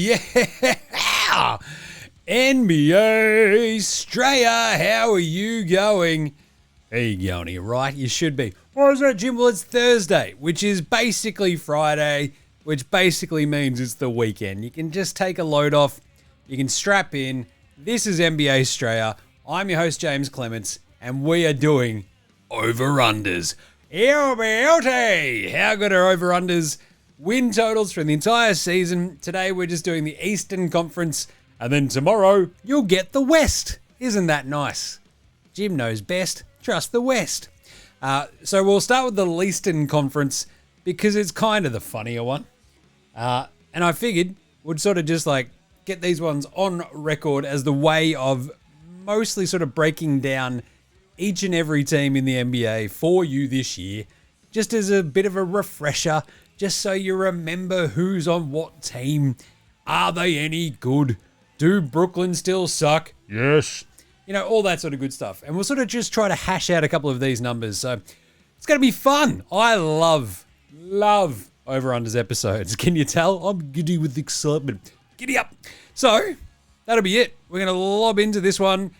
Yeah! NBA Straya, how are you going? Are you going here, right? You should be. Or is it, Jim? Well, it's Thursday, which is basically Friday, which basically means it's the weekend. You can just take a load off. You can strap in. This is NBA Straya. I'm your host, James Clements, and we are doing over-unders. How good are over-unders? Win totals for the entire season. Today we're just doing the Eastern Conference, and then tomorrow you'll get the West. Isn't that nice? Jim knows best. Trust the West. So we'll start with the LEASTern Conference because it's kind of the funnier one. And I figured we'd sort of just like get these ones on record as the way of mostly sort of breaking down each and every team in the NBA for you this year, just as a bit of a refresher, just so you remember who's on what team. Are they any good? Do Brooklyn still suck? Yes. You know, all that sort of good stuff. And we'll sort of just try to hash out a couple of these numbers. So it's going to be fun. I love over-unders episodes. Can you tell? I'm giddy with excitement. Giddy up. So that'll be it. We're going to lob into this one.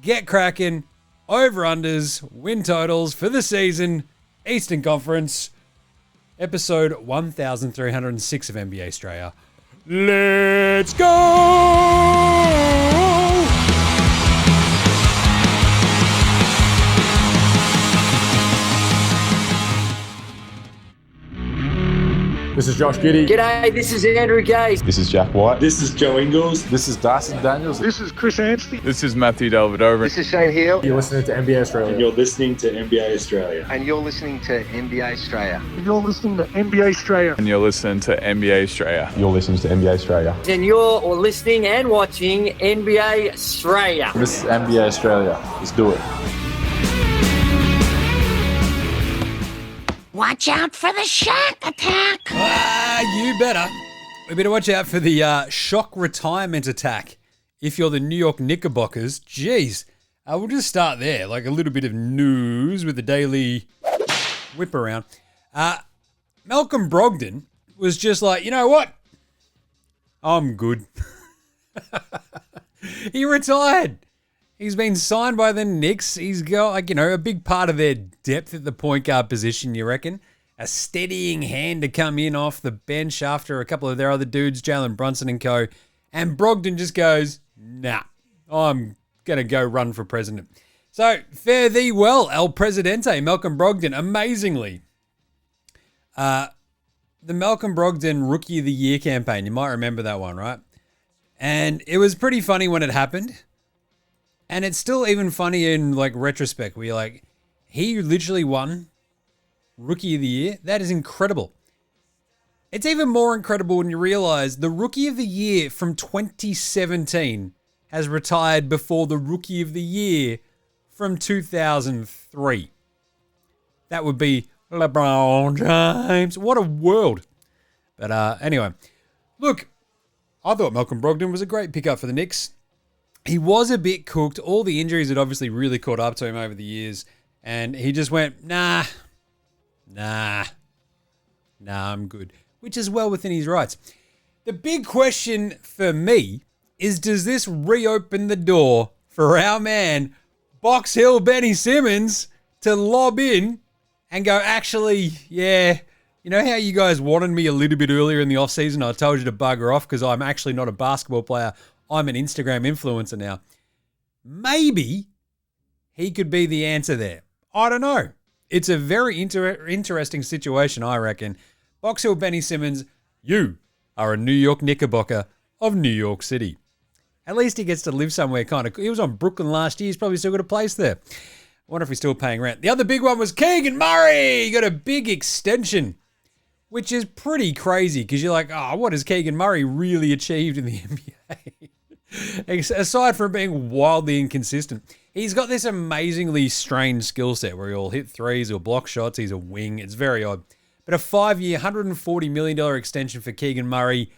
Get cracking. Over-unders, win totals for the season. Eastern Conference. Episode 1306 of NBA Straya. Let's go! This is Josh Giddey. G'day, this is Andrew Gay. This is Jack White. This is Joe Ingles. This is Darcy Daniels. This is Chris Anstey. This is Matthew Delvedova. This is Shane Hill. You're listening to NBA Australia. And you're listening to NBA Australia. And you're listening to NBA Australia. And you're listening to NBA Australia. And you're listening to NBA Straya. You're listening to NBA Australia. And you're listening and watching NBA Australia. This is NBA Australia. Let's do it. Watch out for the shark attack. You better. We better watch out for the shock retirement attack. If you're the New York Knickerbockers, geez. We'll just start there. Like a little bit of news with the daily whip around. Malcolm Brogdon was just like, you know what? I'm good. He retired. He's been signed by the Knicks. He's got, like, you know, a big part of their depth at the point guard position, you reckon? A steadying hand to come in off the bench after a couple of their other dudes, Jalen Brunson and co. And Brogdon just goes, nah, I'm going to go run for president. So, fare thee well, El Presidente, Malcolm Brogdon, amazingly. The Malcolm Brogdon Rookie of the Year campaign, you might remember that one, right? And it was pretty funny when it happened. And it's still even funny in like retrospect where you're like, he literally won Rookie of the Year. That is incredible. It's even more incredible when you realize the Rookie of the Year from 2017 has retired before the Rookie of the Year from 2003. That would be LeBron James. What a world. But anyway, look, I thought Malcolm Brogdon was a great pickup for the Knicks. He was a bit cooked. All the injuries had obviously really caught up to him over the years. And he just went, nah, I'm good. Which is well within his rights. The big question for me is, does this reopen the door for our man, Box Hill Benny Simmons, to lob in and go, actually, yeah, you know how you guys wanted me a little bit earlier in the offseason? I told you to bugger off because I'm actually not a basketball player. I'm an Instagram influencer now. Maybe he could be the answer there. I don't know. It's a very interesting situation, I reckon. Box Hill Benny Simmons, you are a New York Knickerbocker of New York City. At least he gets to live somewhere kind of... He was on Brooklyn last year. He's probably still got a place there. I wonder if he's still paying rent. The other big one was Keegan Murray. He got a big extension, which is pretty crazy because you're like, oh, what has Keegan Murray really achieved in the NBA? Aside from being wildly inconsistent, he's got this amazingly strange skill set where he'll hit threes, he'll block shots, he's a wing. It's very odd. But a 5-year, $140 million extension for Keegan Murray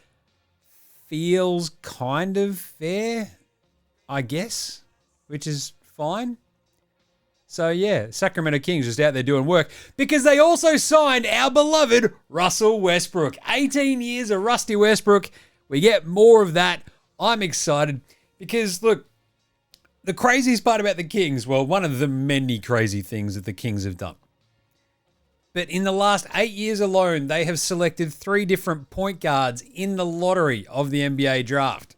feels kind of fair, I guess, which is fine. So, yeah, Sacramento Kings just out there doing work because they also signed our beloved Russell Westbrook. 18 years of Rusty Westbrook. We get more of that. I'm excited because, look, the craziest part about the Kings, well, one of the many crazy things that the Kings have done. But in the last 8 years alone, they have selected 3 different point guards in the lottery of the NBA draft.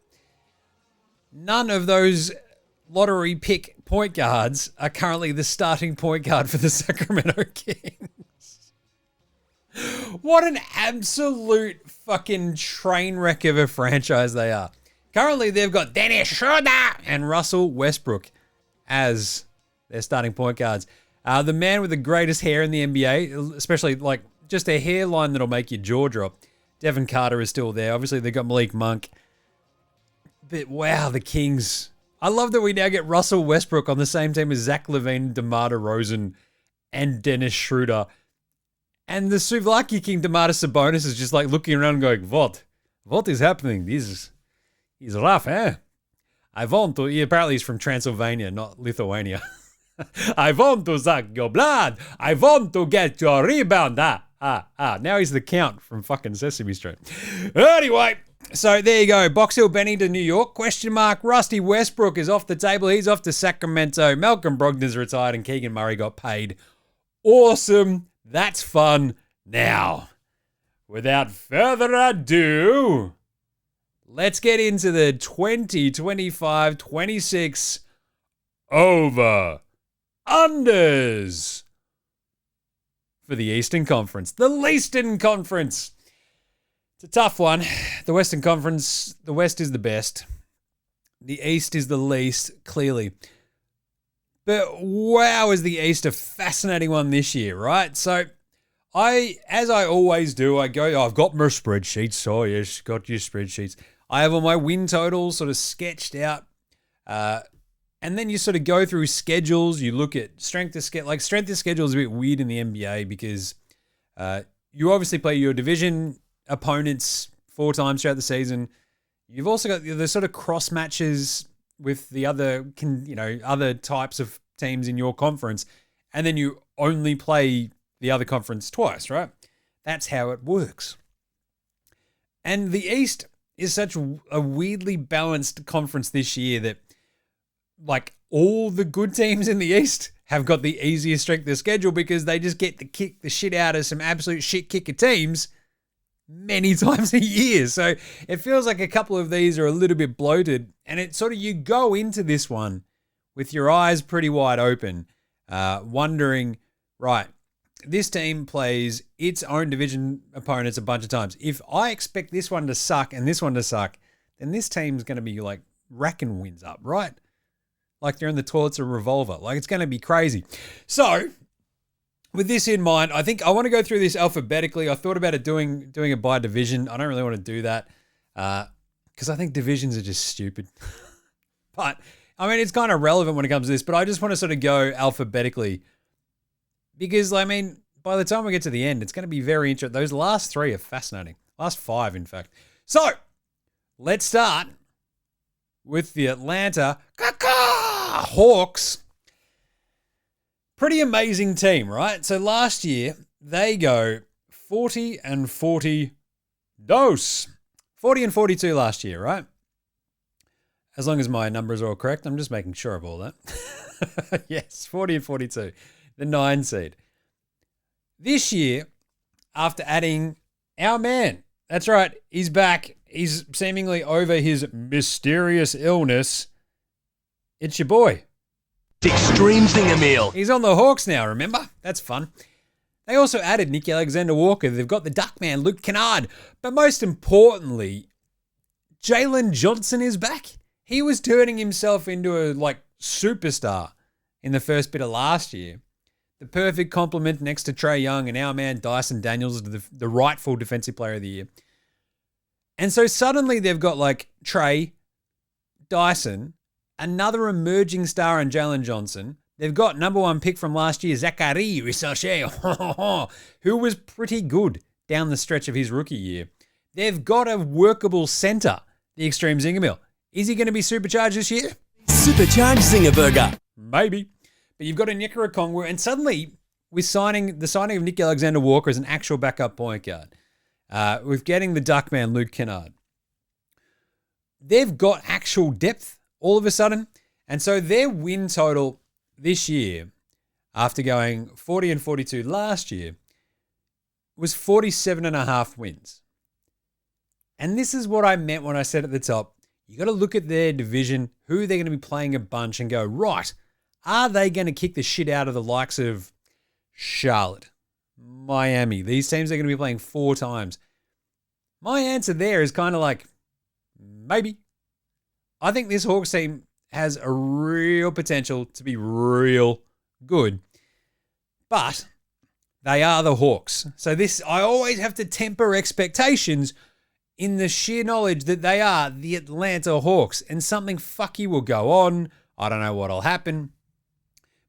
None of those lottery pick point guards are currently the starting point guard for the Sacramento Kings. What an absolute fucking train wreck of a franchise they are. Currently, they've got Dennis Schroeder and Russell Westbrook as their starting point guards. The man with the greatest hair in the NBA, especially like just a hairline that'll make your jaw drop. Devin Carter is still there. Obviously, they've got Malik Monk. But wow, the Kings. I love that we now get Russell Westbrook on the same team as Zach LaVine, DeMar DeRozan, and Dennis Schroeder. And the Souvlaki King, DeMar Sabonis, is just like looking around and going, What? What is happening? This is rough, eh? I want to... Apparently he's from Transylvania, not Lithuania. I want to suck your blood. I want to get your rebound. Now he's the Count from fucking Sesame Street. Anyway, so there you go. Box Hill Benny to New York. Question mark. Rusty Westbrook is off the table. He's off to Sacramento. Malcolm Brogdon's retired and Keegan Murray got paid. Awesome. That's fun. Now, without further ado, let's get into the 2025-26 over unders for the Eastern Conference. The LEASTern Conference. It's a tough one. The Western Conference, the West is the best. The East is the least, clearly. But wow, is the East a fascinating one this year, right? So as I always do, I go, I've got my spreadsheets. Oh yes, got your spreadsheets. I have all my win totals sort of sketched out. And then you sort of go through schedules. You look at strength of schedule. Like strength of schedule is a bit weird in the NBA because you obviously play your division opponents 4 times throughout the season. You've also got the sort of cross matches with the other, other types of teams in your conference, and then you only play the other conference twice, right? That's how it works. And the East is such a weirdly balanced conference this year that, like, all the good teams in the East have got the easiest strength of schedule because they just get to kick the shit out of some absolute shit kicker teams many times a year. So it feels like a couple of these are a little bit bloated, and it's sort of, you go into this one with your eyes pretty wide open, wondering, right, this team plays its own division opponents a bunch of times. If I expect this one to suck and this one to suck, then this team's going to be like racking wins up, right? Like they're in the toilets of Revolver. Like it's going to be crazy. So with this in mind, I think I want to go through this alphabetically. I thought about it doing it by division. I don't really want to do that because I think divisions are just stupid. But I mean, it's kind of relevant when it comes to this, but I just want to sort of go alphabetically because, I mean, by the time we get to the end, it's going to be very interesting. Those last 3 are fascinating. Last 5, in fact. So let's start with the Atlanta Hawks. Pretty amazing team, right? So last year, they go 40-40 dose. 40-42 last year, right? As long as my numbers are all correct, I'm just making sure of all that. Yes, 40-42, the 9 seed. This year, after adding our man, that's right, he's back. He's seemingly over his mysterious illness. It's your boy. Extreme Zinger Meal. He's on the Hawks now, remember? That's fun. They also added Nick Alexander-Walker. They've got the Duckman, Luke Kennard. But most importantly, Jalen Johnson is back. He was turning himself into a superstar in the first bit of last year. The perfect complement next to Trae Young and our man Dyson Daniels, the rightful defensive player of the year. And so suddenly they've got Trae, Dyson, another emerging star in Jalen Johnson. They've got number 1 pick from last year, Zachary Rissache, who was pretty good down the stretch of his rookie year. They've got a workable center, the Extreme Zinger Mill. Is he going to be supercharged this year? Supercharged Zinger Burger. Maybe. But you've got a Onyeka Okongwu, and suddenly, with the signing of Nick Alexander-Walker as an actual backup point guard, with getting the Duckman, Luke Kennard, they've got actual depth all of a sudden. And so their win total this year, after going 40 and 42 last year, was 47.5 wins. And this is what I meant when I said at the top, you got to look at their division, who they're going to be playing a bunch, and go, right, are they going to kick the shit out of the likes of Charlotte, Miami? These teams are going to be playing 4 times. My answer there is kind of like, maybe. I think this Hawks team has a real potential to be real good. But they are the Hawks. So this, I always have to temper expectations in the sheer knowledge that they are the Atlanta Hawks. And something fucky will go on. I don't know what'll happen.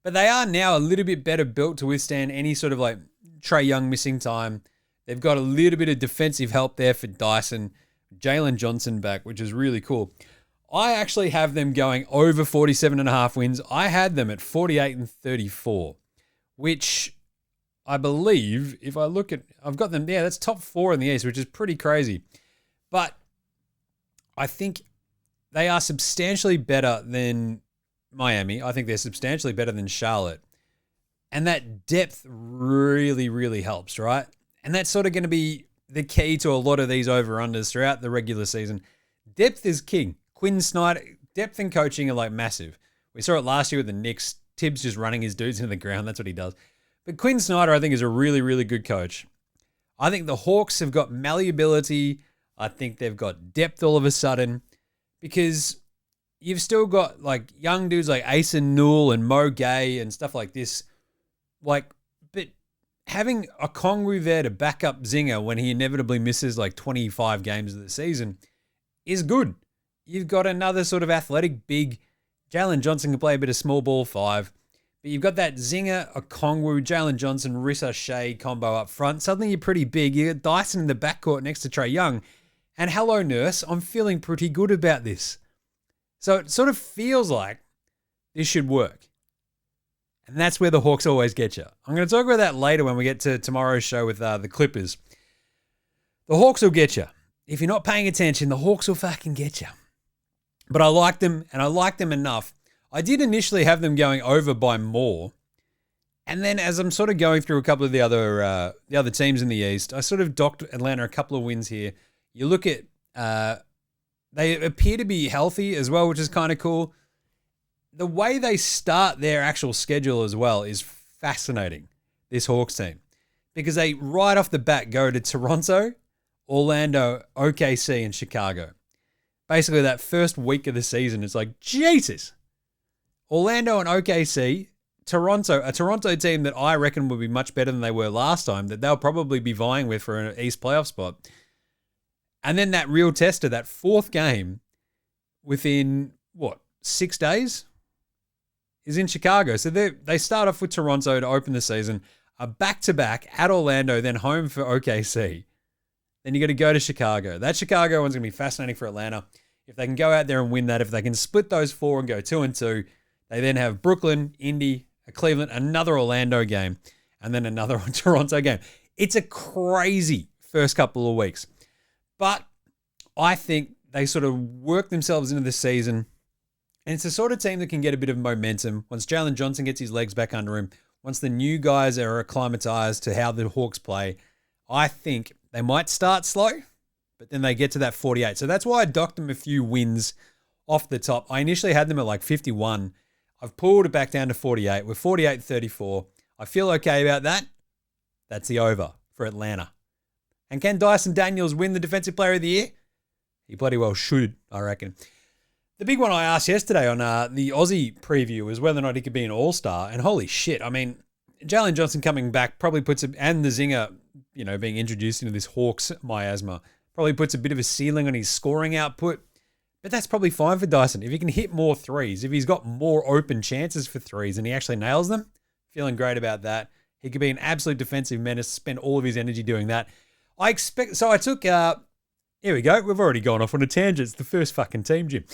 But they are now a little bit better built to withstand any sort of like Trae Young missing time. They've got a little bit of defensive help there for Dyson. Jalen Johnson back, which is really cool. I actually have them going over 47.5 wins. I had them at 48 and 34, which I believe, if I look at, I've got them, yeah, that's top 4 in the East, which is pretty crazy. But I think they are substantially better than Miami. I think they're substantially better than Charlotte. And that depth really, really helps, right? And that's sort of going to be the key to a lot of these over-unders throughout the regular season. Depth is king. Quinn Snyder, depth and coaching are like massive. We saw it last year with the Knicks. Tibbs just running his dudes into the ground. That's what he does. But Quinn Snyder, I think, is a really, really good coach. I think the Hawks have got malleability. I think they've got depth all of a sudden because you've still got like young dudes like Asen Newell and Mo Gay and stuff like this. Like, but having a Okongwu there to back up Zinger when he inevitably misses like 25 games of the season is good. You've got another sort of athletic big. Jalen Johnson can play a bit of small ball 5. But you've got that Zinger, Okongwu, Jalen Johnson, Rissa Shea combo up front. Suddenly you're pretty big. You got Dyson in the backcourt next to Trae Young. And hello, nurse, I'm feeling pretty good about this. So it sort of feels like this should work. And that's where the Hawks always get you. I'm going to talk about that later when we get to tomorrow's show with the Clippers. The Hawks will get you. If you're not paying attention, the Hawks will fucking get you. But I like them, and I like them enough. I did initially have them going over by more. And then as I'm sort of going through a couple of the other teams in the East, I sort of docked Atlanta a couple of wins here. You look at, they appear to be healthy as well, which is kind of cool. The way they start their actual schedule as well is fascinating, this Hawks team. Because they right off the bat go to Toronto, Orlando, OKC, and Chicago. Basically, that first week of the season, it's like, Jesus. Orlando and OKC, Toronto, a Toronto team that I reckon will be much better than they were last time, that they'll probably be vying with for an East playoff spot. And then that real tester, that 4th game within, 6 days? Is in Chicago. So they start off with Toronto to open the season, a back-to-back at Orlando, then home for OKC. Then you got to go to Chicago. That Chicago one's going to be fascinating for Atlanta. If they can go out there and win that, if they can split those 4 and go 2-2, they then have Brooklyn, Indy, Cleveland, another Orlando game, and then another Toronto game. It's a crazy first couple of weeks. But I think they sort of work themselves into the season. And it's the sort of team that can get a bit of momentum once Jalen Johnson gets his legs back under him, once the new guys are acclimatized to how the Hawks play. I think they might start slow, but then they get to that 48. So that's why I docked them a few wins off the top. I initially had them at like 51. I've pulled it back down to 48. We're 48-34. I feel okay about that. That's the over for Atlanta. And can Dyson Daniels win the Defensive Player of the Year? He bloody well should, I reckon. The big one I asked yesterday on the Aussie preview was whether or not he could be an all-star. And holy shit, I mean, Jalen Johnson coming back probably puts him, and the Zinger, being introduced into this Hawks miasma, probably puts a bit of a ceiling on his scoring output. But that's probably fine for Dyson. If he can hit more threes, if he's got more open chances for threes and he actually nails them, feeling great about that. He could be an absolute defensive menace, spend all of his energy doing that. I took, here we go. We've already gone off on a tangent. It's the first fucking team, Jim.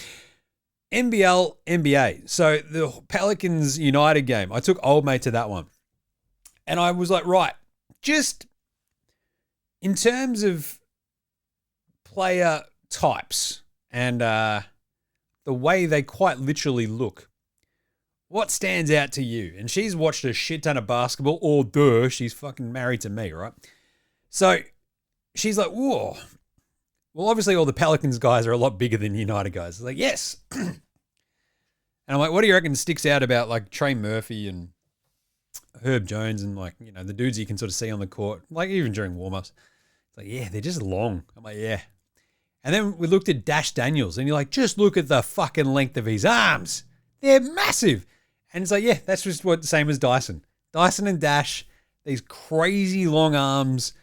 NBL, NBA. So the Pelicans United game, I took old mate to that one. And I was like, right, just in terms of player types and the way they quite literally look. What stands out to you? And she's watched a shit ton of basketball. Or duh, she's fucking married to me, right? So she's like, whoa. Well, obviously all the Pelicans guys are a lot bigger than United guys. It's like, yes. And I'm like, what do you reckon sticks out about like Trey Murphy and Herb Jones and like, you know, the dudes you can sort of see on the court, like even during warm-ups. It's like, yeah, they're just long. I'm like, yeah. And then we looked at Dash Daniels and you're like, just look at the fucking length of his arms. They're massive. And it's like, yeah, that's just what same as Dyson. Dyson and Dash, these crazy long arms,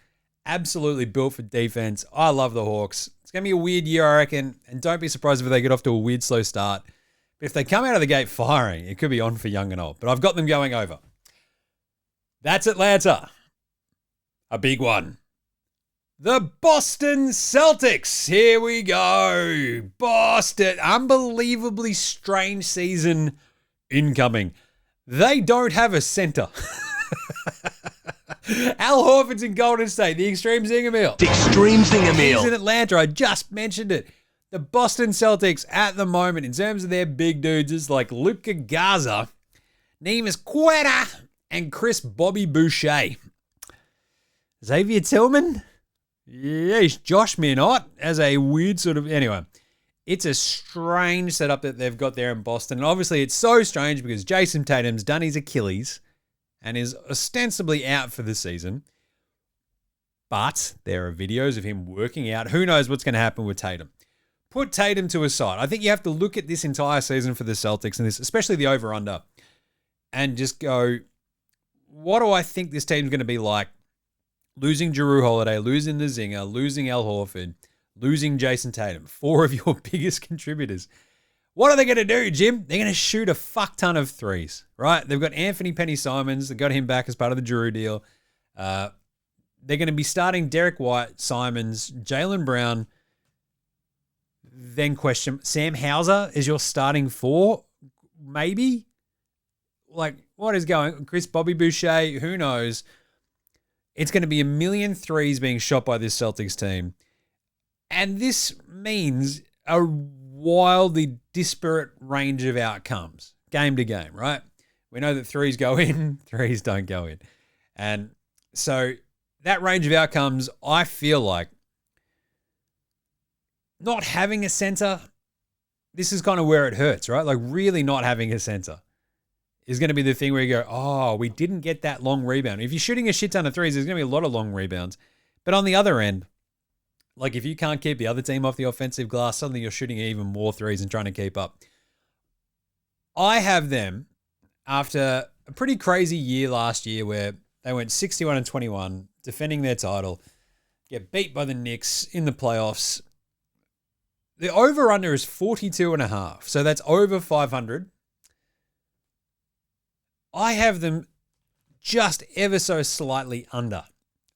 absolutely built for defense. I love the Hawks. It's going to be a weird year, I reckon. And don't be surprised if they get off to a weird slow start. But if they come out of the gate firing, it could be on for young and old. But I've got them going over. That's Atlanta. A big one. The Boston Celtics. Here we go. Boston. Unbelievably strange season incoming. They don't have a center. Al Horford's in Golden State. The Extreme Zinger Meal. Extreme Zinger Meal. He's in Atlanta. I just mentioned it. The Boston Celtics at the moment, in terms of their big dudes, is like Luka Garza, Neemias Quetta, and Chris Bobby Boucher. Xavier Tillman? Yes, Josh Minott as a weird sort of... Anyway, it's a strange setup that they've got there in Boston. And obviously it's so strange because Jason Tatum's done his Achilles and is ostensibly out for the season. But there are videos of him working out. Who knows what's going to happen with Tatum? Put Tatum to a side. I think you have to look at this entire season for the Celtics and this, especially the over-under, and just go, what do I think this team's going to be like? Losing Jrue Holiday, losing the Zinger, losing Al Horford, losing Jason Tatum, 4 of your biggest contributors. What are they going to do, Jim? They're going to shoot a fuck ton of threes, right? They've got Anthony Penny-Simons. They got him back as part of the Jrue deal. They're going to be starting Derek White, Simons, Jaylen Brown. Then question, Sam Hauser is your starting 4? Maybe? Like, what is going? Chris Bobby Boucher, who knows? It's going to be a million threes being shot by this Celtics team. And this means a wildly disparate range of outcomes, game to game, right? We know that threes go in, threes don't go in. And so that range of outcomes, I feel like not having a center, this is kind of where it hurts, right? Like really not having a center is going to be the thing where you go, oh, we didn't get that long rebound. If you're shooting a shit ton of threes, there's going to be a lot of long rebounds. But on the other end, like if you can't keep the other team off the offensive glass, suddenly you're shooting even more threes and trying to keep up. I have them after a pretty crazy year last year where they went 61-21, defending their title, get beat by the Knicks in the playoffs. The over-under is 42.5, so that's over 500. I have them just ever so slightly under.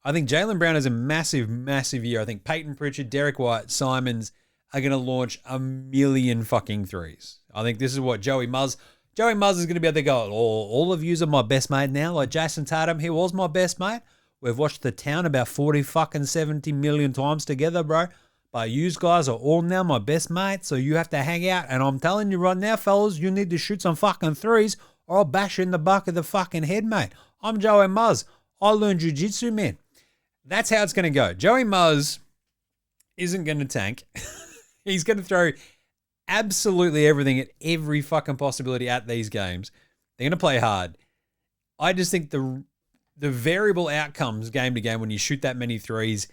I think Jaylen Brown has a massive, massive year. I think Peyton Pritchard, Derek White, Simons are going to launch a million fucking threes. I think this is what Joey Muzz is going to be able to go, all of yous are my best mate now. Like Jason Tatum, he was my best mate. We've watched The Town about 70 million times together, bro. But yous guys are all now my best mates, so you have to hang out. And I'm telling you right now, fellas, you need to shoot some fucking threes or I'll bash you in the back of the fucking head, mate. I'm Joey Muzz. I learned jiu-jitsu, man. That's how it's going to go. Joey Muzz isn't going to tank. He's going to throw absolutely everything at every fucking possibility at these games. They're going to play hard. I just think the variable outcomes game to game when you shoot that many threes,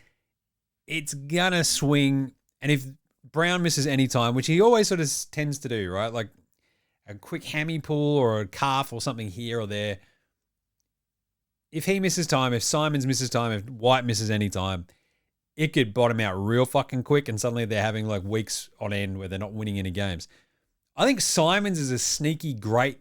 it's going to swing. And if Brown misses any time, which he always sort of tends to do, right? Like a quick hammy pull or a calf or something here or there. If he misses time, if Simons misses time, if White misses any time, it could bottom out real fucking quick and suddenly they're having like weeks on end where they're not winning any games. I think Simons is a sneaky great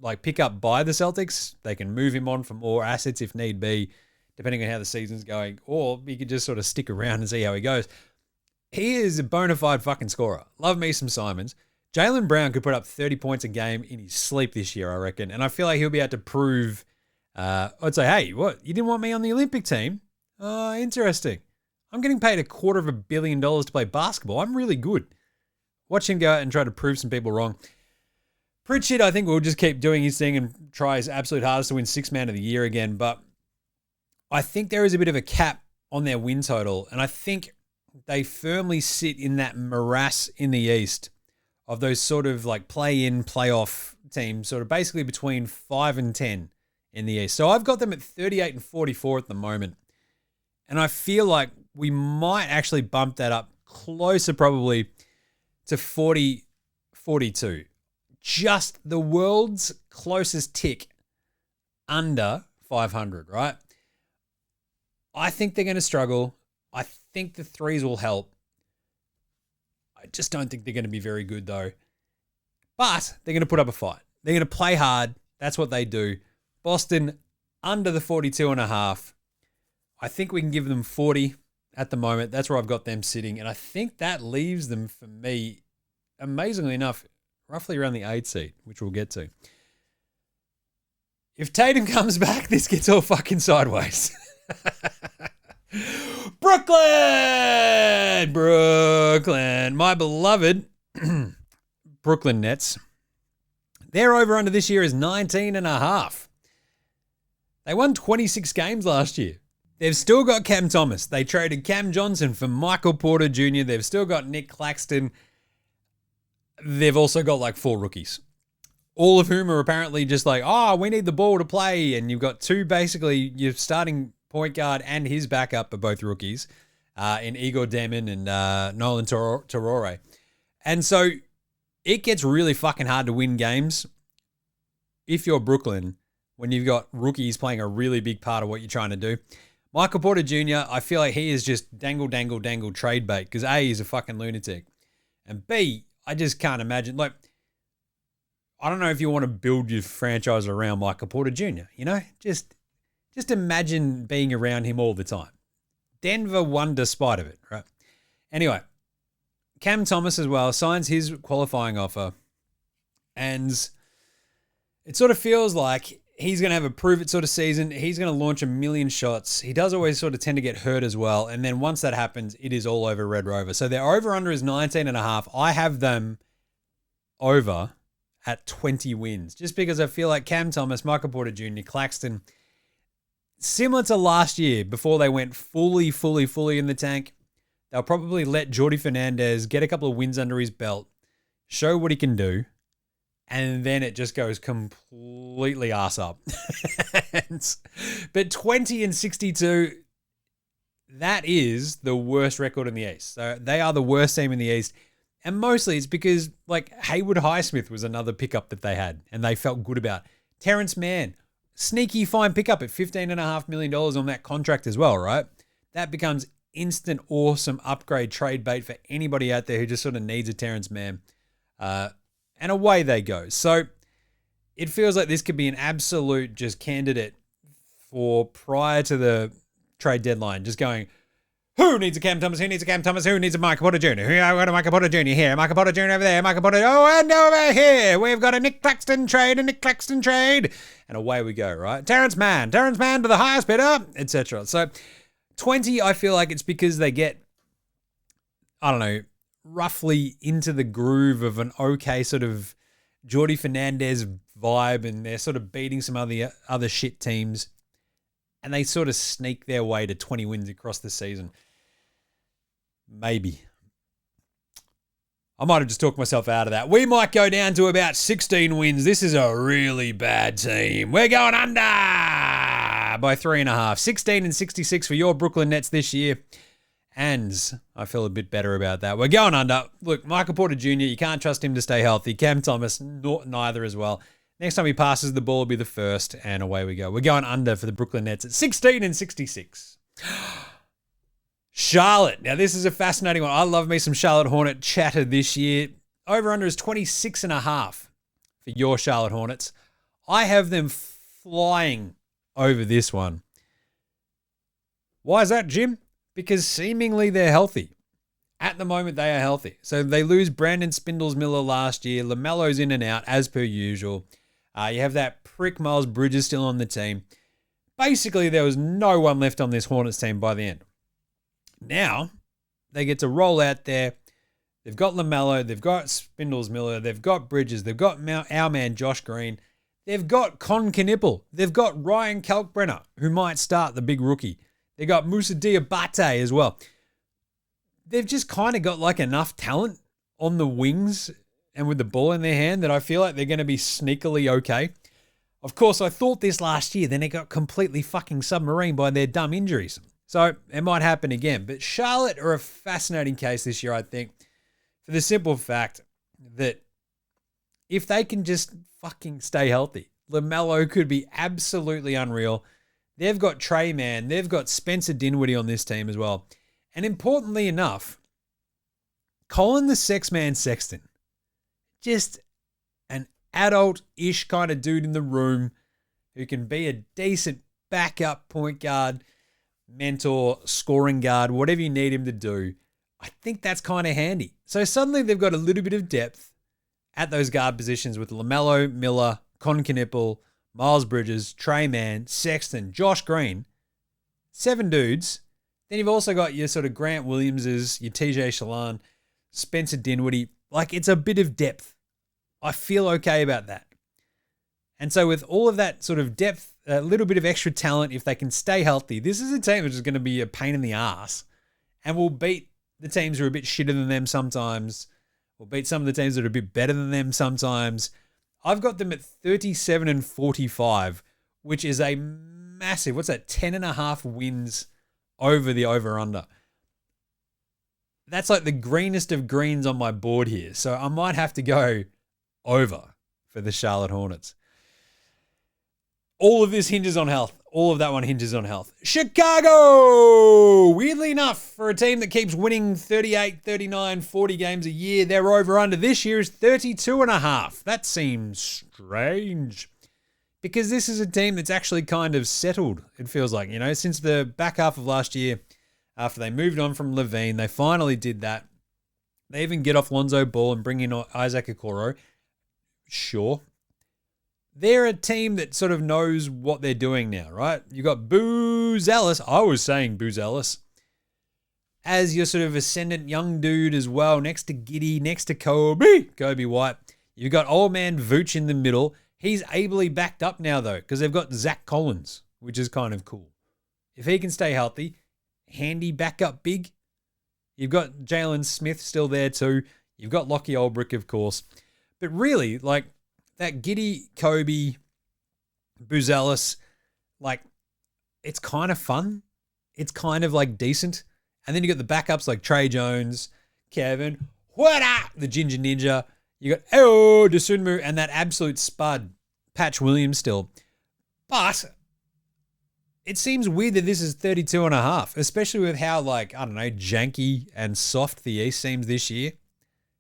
like pickup by the Celtics. They can move him on for more assets if need be, depending on how the season's going, or he could just sort of stick around and see how he goes. He is a bona fide fucking scorer. Love me some Simons. Jaylen Brown could put up 30 points a game in his sleep this year, I reckon. And I feel like he'll be able to prove, I'd say, hey, what? You didn't want me on the Olympic team? Interesting. I'm getting paid $250 million to play basketball. I'm really good. Watch him go out and try to prove some people wrong. Pritchard, I think, will just keep doing his thing and try his absolute hardest to win Sixth Man of the Year again. But I think there is a bit of a cap on their win total. And I think they firmly sit in that morass in the East of those sort of like play-in, playoff teams, sort of basically between 5 and 10 in the East. So I've got them at 38 and 44 at the moment. And I feel like we might actually bump that up closer probably to 40, 42. Just the world's closest tick under 500, right? I think they're going to struggle. I think the threes will help. I just don't think they're going to be very good, though. But they're going to put up a fight. They're going to play hard. That's what they do. Boston under the 42.5. I think we can give them 40 at the moment. That's where I've got them sitting. And I think that leaves them, for me, amazingly enough, roughly around the 8 seed, which we'll get to. If Tatum comes back, this gets all fucking sideways. Brooklyn, my beloved Brooklyn Nets. Their over-under this year is 19.5. They won 26 games last year. They've still got Cam Thomas. They traded Cam Johnson for Michael Porter Jr. They've still got Nick Claxton. They've also got like 4 rookies, all of whom are apparently just like, oh, we need the ball to play. And you've got 2, basically, your starting point guard and his backup are both rookies in Igor Demon and Nolan Torore. And so it gets really fucking hard to win games if you're Brooklyn when you've got rookies playing a really big part of what you're trying to do. Michael Porter Jr., I feel like he is just dangle trade bait because A, he's a fucking lunatic. And B, I just can't imagine. Like, I don't know if you want to build your franchise around Michael Porter Jr., you know? Just imagine being around him all the time. Denver won despite of it, right? Anyway, Cam Thomas as well signs his qualifying offer. And it sort of feels like he's going to have a prove-it sort of season. He's going to launch a million shots. He does always sort of tend to get hurt as well. And then once that happens, it is all over Red Rover. So their over-under is 19.5. I have them over at 20 wins. Just because I feel like Cam Thomas, Michael Porter Jr., Claxton, similar to last year before they went fully in the tank, they'll probably let Jordi Fernandez get a couple of wins under his belt, show what he can do, and then it just goes completely ass up. But 20 and 62, that is the worst record in the East. So they are the worst team in the East. And mostly it's because like Haywood Highsmith was another pickup that they had and they felt good about. Terrence Mann, sneaky fine pickup at $15.5 million on that contract as well, right? That becomes instant awesome upgrade trade bait for anybody out there who just sort of needs a Terrence Mann. And away they go. So it feels like this could be an absolute just candidate for prior to the trade deadline. Just going, who needs a Cam Thomas? Who needs a Cam Thomas? Who needs a Michael Porter Jr.? Who got a Michael Porter Jr. here? Michael Porter Jr. over there. Michael Porter. Oh, and over here. We've got a Nick Claxton trade, And away we go, right? Terrence Mann to the highest bidder, etc. So 20, I feel like it's because they get, I don't know, roughly into the groove of an okay sort of Jordi Fernandez vibe, and they're sort of beating some other shit teams, and they sort of sneak their way to 20 wins across the season. Maybe. I might have just talked myself out of that. We might go down to about 16 wins. This is a really bad team. We're going under by 3.5. 16 and 66 for your Brooklyn Nets this year. And I feel a bit better about that. We're going under. Look, Michael Porter Jr., you can't trust him to stay healthy. Cam Thomas, neither as well. Next time he passes the ball will be the first, and away we go. We're going under for the Brooklyn Nets at 16 and 66. Charlotte. Now, this is a fascinating one. I love me some Charlotte Hornet chatter this year. Over-under is 26.5 for your Charlotte Hornets. I have them flying over this one. Why is that, Jim? Because seemingly they're healthy. At the moment, they are healthy. So they lose Brandon Spindles-Miller last year. LaMelo's in and out, as per usual. You have that prick Miles Bridges still on the team. Basically, there was no one left on this Hornets team by the end. Now, they get to roll out there. They've got LaMelo. They've got Spindles Miller. They've got Bridges. They've got our man Josh Green. They've got Con Knippel. They've got Ryan Kalkbrenner, who might start, the big rookie. They've got Musa Diabate as well. They've just kind of got like enough talent on the wings and with the ball in their hand that I feel like they're going to be sneakily okay. Of course, I thought this last year, then it got completely fucking submarined by their dumb injuries. So it might happen again. But Charlotte are a fascinating case this year, I think, for the simple fact that if they can just fucking stay healthy, LaMelo could be absolutely unreal. They've got Trey Mann. They've got Spencer Dinwiddie on this team as well. And importantly enough, Colin the Sex Man Sexton, just an adult-ish kind of dude in the room who can be a decent backup point guard, mentor, scoring guard, whatever you need him to do. I think that's kind of handy. So suddenly they've got a little bit of depth at those guard positions with LaMelo, Miller, Con Knippel, Miles Bridges, Trey Mann, Sexton, Josh Green. 7 dudes. Then you've also got your sort of Grant Williamses, your TJ Shallan, Spencer Dinwiddie. Like, it's a bit of depth. I feel okay about that. And so with all of that sort of depth, a little bit of extra talent, if they can stay healthy, this is a team which is going to be a pain in the ass and will beat the teams who are a bit shitter than them sometimes. Will beat some of the teams that are a bit better than them sometimes. I've got them at 37-45, which is a massive, 10.5 wins over the over-under. That's like the greenest of greens on my board here. So I might have to go over for the Charlotte Hornets. All of this hinges on health. All of that one hinges on health. Chicago! Weirdly enough, for a team that keeps winning 38, 39, 40 games a year, their over-under this year is 32.5. That seems strange. Because this is a team that's actually kind of settled, it feels like. You know, since the back half of last year, after they moved on from Levine, they finally did that. They even get off Lonzo Ball and bring in Isaac Okoro. Sure. They're a team that sort of knows what they're doing now, right? You got Booz Ellis. I was saying Booz Ellis as your sort of ascendant young dude as well, next to Giddey, next to Kobe White. You've got old man Vooch in the middle. He's ably backed up now, though, because they've got Zach Collins, which is kind of cool. If he can stay healthy, handy backup big. You've got Jalen Smith still there too. You've got Lockie Olbrich, of course. But really, like, that Giddey, Kobe, Booz Ellis, like, it's kind of fun. It's kind of, like, decent. And then you got the backups like Trey Jones, Kevin, the Ginger Ninja. You got Dosunmu and that absolute spud, Patch Williams still. But it seems weird that this is 32.5, especially with how, like, I don't know, janky and soft the East seems this year.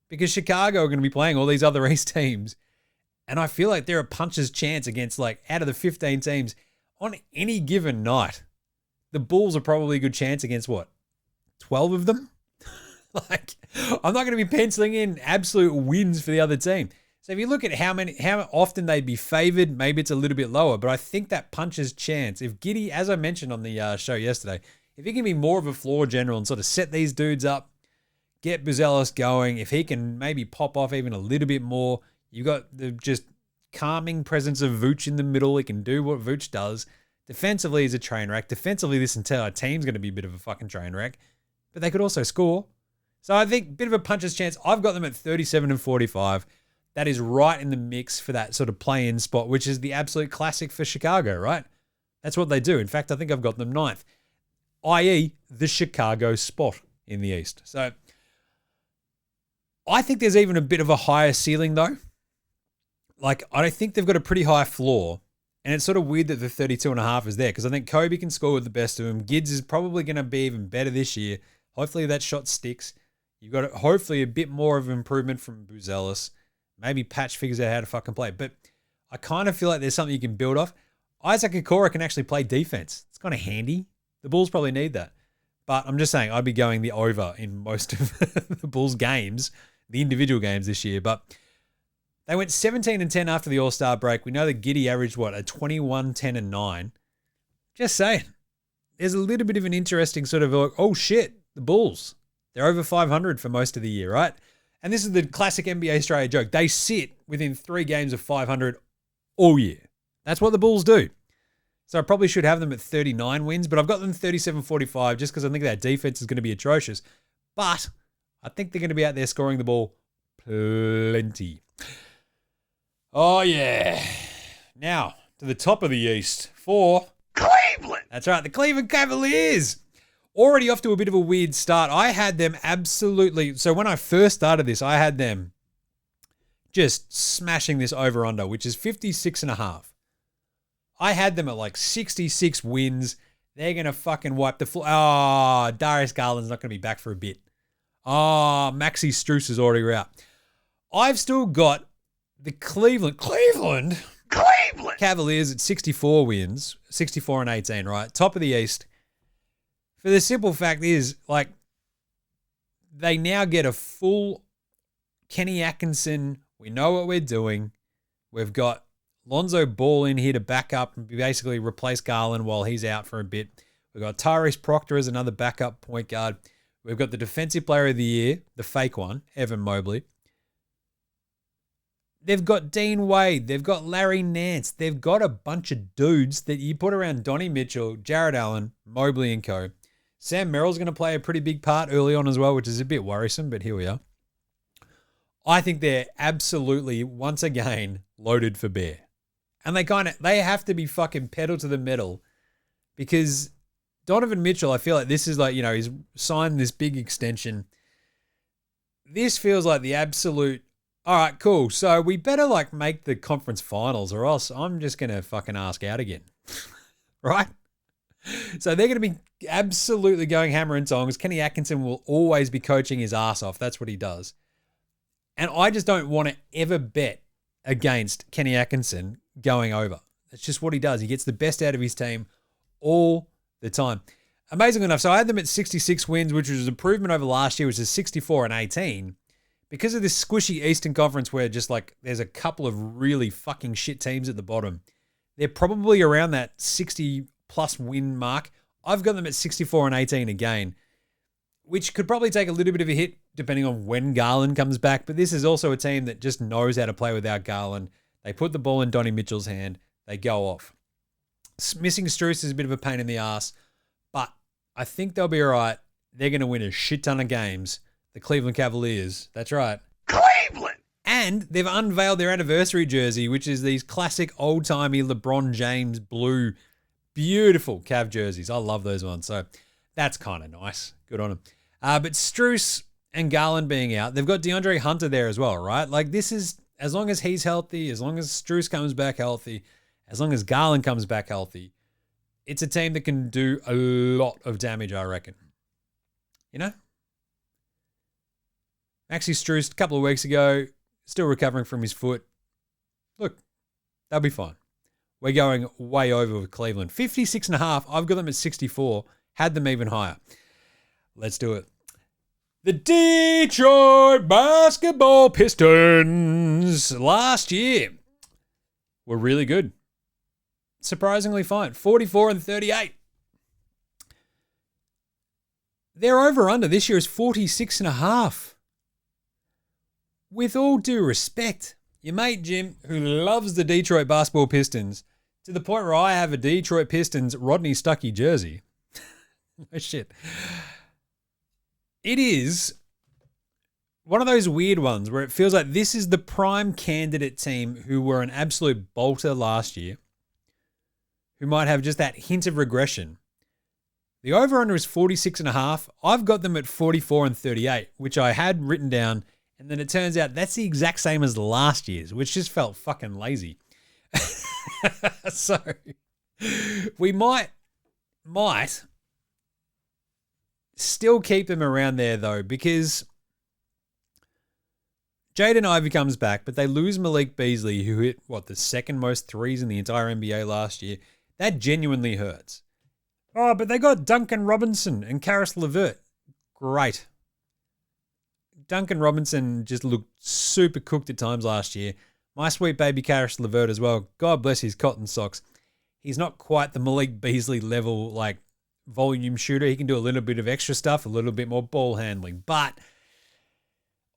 Because Chicago are going to be playing all these other East teams. And I feel like they're a puncher's chance against, like, out of the 15 teams on any given night. The Bulls are probably a good chance against, what, 12 of them? Like, I'm not going to be penciling in absolute wins for the other team. So if you look at how often they'd be favored, maybe it's a little bit lower. But I think that puncher's chance, if Giddey, as I mentioned on the show yesterday, if he can be more of a floor general and sort of set these dudes up, get Booz Ellis going, if he can maybe pop off even a little bit more, you got the just calming presence of Vooch in the middle. He can do what Vooch does. Defensively, he's a train wreck. Defensively, this entire team's going to be a bit of a fucking train wreck. But they could also score. So I think a bit of a puncher's chance. I've got them at 37-45. That is right in the mix for that sort of play-in spot, which is the absolute classic for Chicago, right? That's what they do. In fact, I think I've got them 9th, i.e. the Chicago spot in the East. So I think there's even a bit of a higher ceiling, though. Like, I think they've got a pretty high floor, and it's sort of weird that the 32.5 is there because I think Kobe can score with the best of them. Gids is probably going to be even better this year. Hopefully that shot sticks. You've got hopefully a bit more of improvement from Booz Ellis. Maybe Patch figures out how to fucking play. But I kind of feel like there's something you can build off. Isaac Okoro can actually play defense. It's kind of handy. The Bulls probably need that. But I'm just saying I'd be going the over in most of the Bulls games, the individual games this year. But they went 17-10 after the All-Star break. We know that Giddey averaged, a 21-10-9. Just saying. There's a little bit of an interesting sort of, oh shit, the Bulls. They're over 500 for most of the year, right? And this is the classic NBA Australia joke. They sit within 3 games of 500 all year. That's what the Bulls do. So I probably should have them at 39 wins, but I've got them 37-45 just because I think that defense is going to be atrocious. But I think they're going to be out there scoring the ball plenty. Oh, yeah. Now, to the top of the East for Cleveland! That's right, the Cleveland Cavaliers. Already off to a bit of a weird start. I had them absolutely... So when I first started this, I had them just smashing this over-under, which is 56.5. I had them at like 66 wins. They're going to fucking wipe the floor. Oh, Darius Garland's not going to be back for a bit. Oh, Maxi Strus is already out. I've still got the Cleveland Cavaliers at 64 wins, 64-18, right? Top of the East. For the simple fact is, like, they now get a full Kenny Atkinson. We know what we're doing. We've got Lonzo Ball in here to back up and basically replace Garland while he's out for a bit. We've got Tyrese Proctor as another backup point guard. We've got the Defensive Player of the Year, the fake one, Evan Mobley. They've got Dean Wade. They've got Larry Nance. They've got a bunch of dudes that you put around Donnie Mitchell, Jared Allen, Mobley and co. Sam Merrill's going to play a pretty big part early on as well, which is a bit worrisome, but here we are. I think they're absolutely, once again, loaded for bear. And they have to be fucking pedal to the metal because Donovan Mitchell, I feel like this is like, you know, he's signed this big extension. This feels like the absolute, all right, cool. So we better like make the conference finals or else I'm just going to fucking ask out again. Right? So they're going to be absolutely going hammer and tongs. Kenny Atkinson will always be coaching his ass off. That's what he does. And I just don't want to ever bet against Kenny Atkinson going over. That's just what he does. He gets the best out of his team all the time. Amazing enough, so I had them at 66 wins, which was an improvement over last year, which is 64-18. Because of this squishy Eastern Conference where just like there's a couple of really fucking shit teams at the bottom, they're probably around that 60-plus win mark. I've got them at 64-18 again, which could probably take a little bit of a hit depending on when Garland comes back. But this is also a team that just knows how to play without Garland. They put the ball in Donnie Mitchell's hand. They go off. Missing Strus is a bit of a pain in the ass, but I think they'll be all right. They're going to win a shit ton of games. The Cleveland Cavaliers. That's right. Cleveland! And they've unveiled their anniversary jersey, which is these classic old-timey LeBron James blue, beautiful Cav jerseys. I love those ones. So that's kind of nice. Good on them. But Strus and Garland being out, they've got DeAndre Hunter there as well, right? Like this is, as long as he's healthy, as long as Strus comes back healthy, as long as Garland comes back healthy, it's a team that can do a lot of damage, I reckon. You know? Maxi Strus, a couple of weeks ago, still recovering from his foot. Look, they'll be fine. We're going way over with Cleveland. 56.5. I've got them at 64. Had them even higher. Let's do it. The Detroit basketball Pistons last year were really good. Surprisingly fine. 44-38. Their over-under this year is 46.5. With all due respect, your mate Jim, who loves the Detroit basketball Pistons, to the point where I have a Detroit Pistons Rodney Stuckey jersey. No shit. It is one of those weird ones where it feels like this is the prime candidate team who were an absolute bolter last year, who might have just that hint of regression. The over-under is 46.5. I've got them at 44-38, which I had written down. And then it turns out that's the exact same as last year's, which just felt fucking lazy. So we might still keep them around there though, because Jaden Ivey comes back, but they lose Malik Beasley, who hit, the second most threes in the entire NBA last year. That genuinely hurts. Oh, but they got Duncan Robinson and Karis LeVert. Great. Duncan Robinson just looked super cooked at times last year. My sweet baby Karis LeVert as well. God bless his cotton socks. He's not quite the Malik Beasley level, like, volume shooter. He can do a little bit of extra stuff, a little bit more ball handling. But